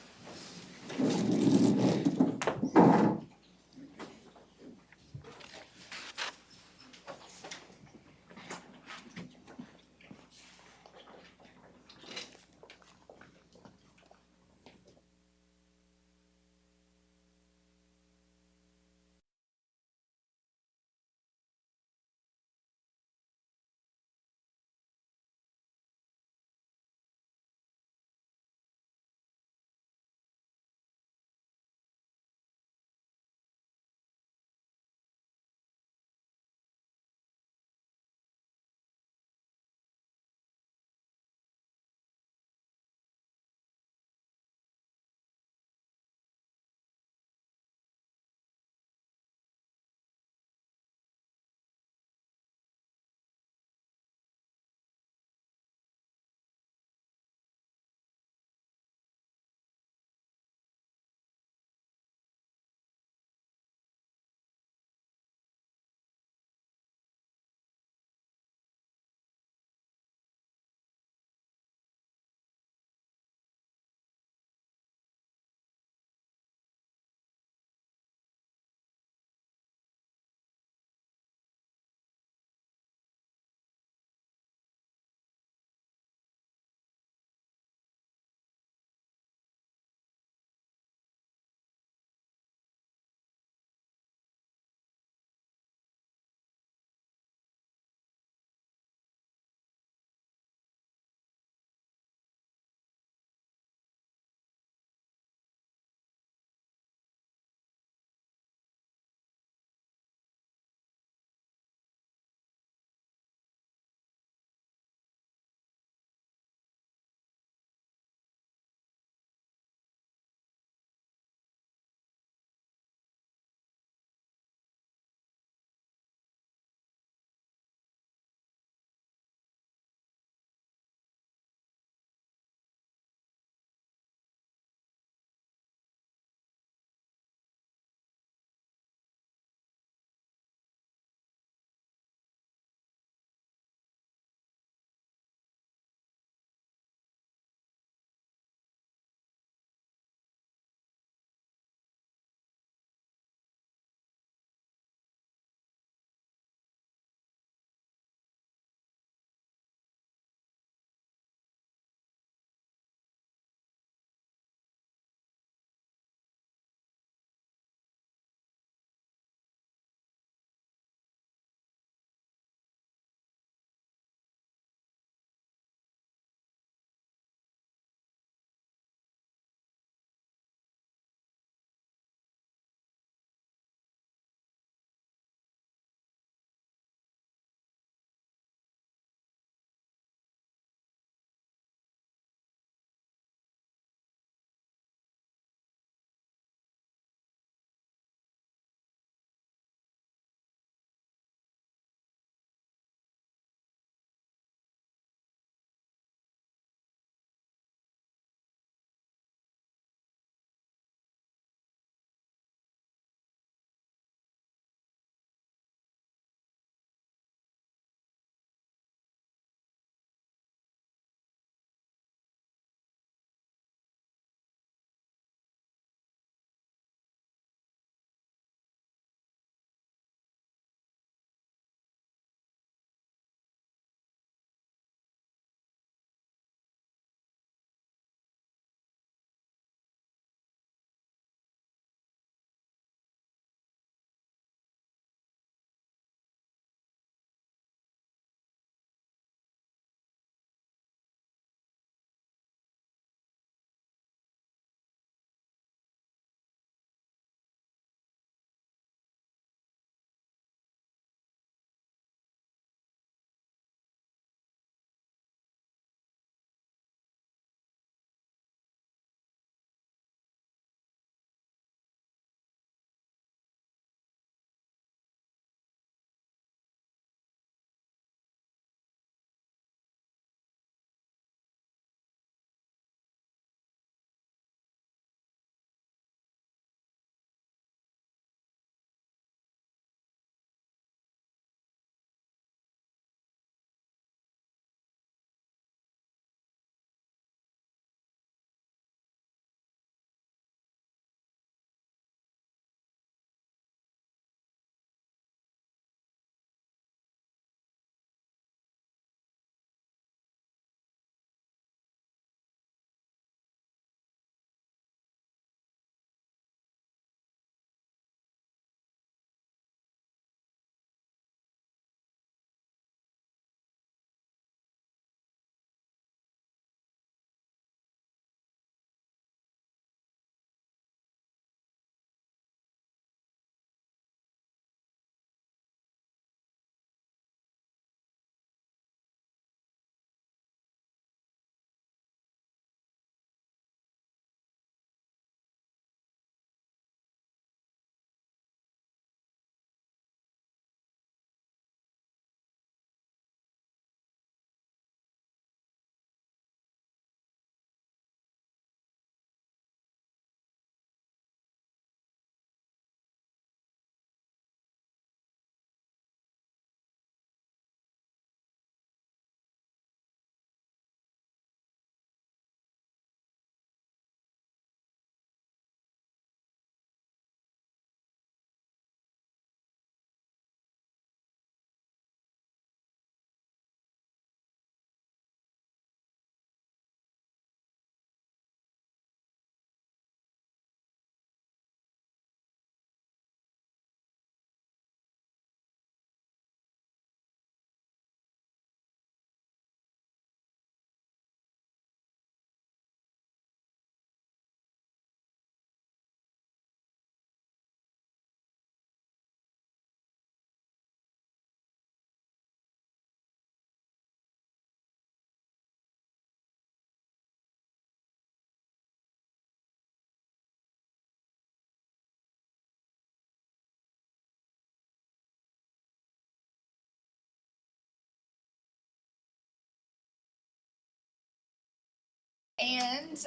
And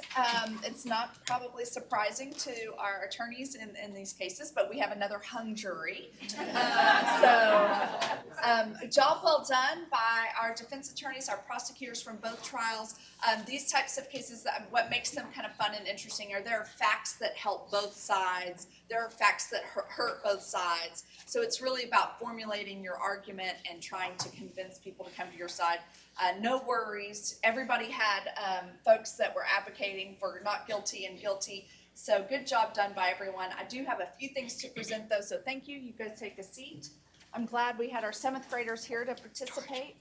it's not probably surprising to our attorneys in these cases, but we have another hung jury. Job well done by our defense attorneys, our prosecutors from both trials. These types of cases, what makes them kind of fun and interesting are there are facts that help both sides. There are facts that hurt both sides. So it's really about formulating your argument and trying to convince people to come to your side. No worries. Everybody had folks that were advocating for not guilty and guilty. So good job done by everyone. I do have a few things to present though, so thank you. You guys take a seat. I'm glad we had our 7th graders here to participate.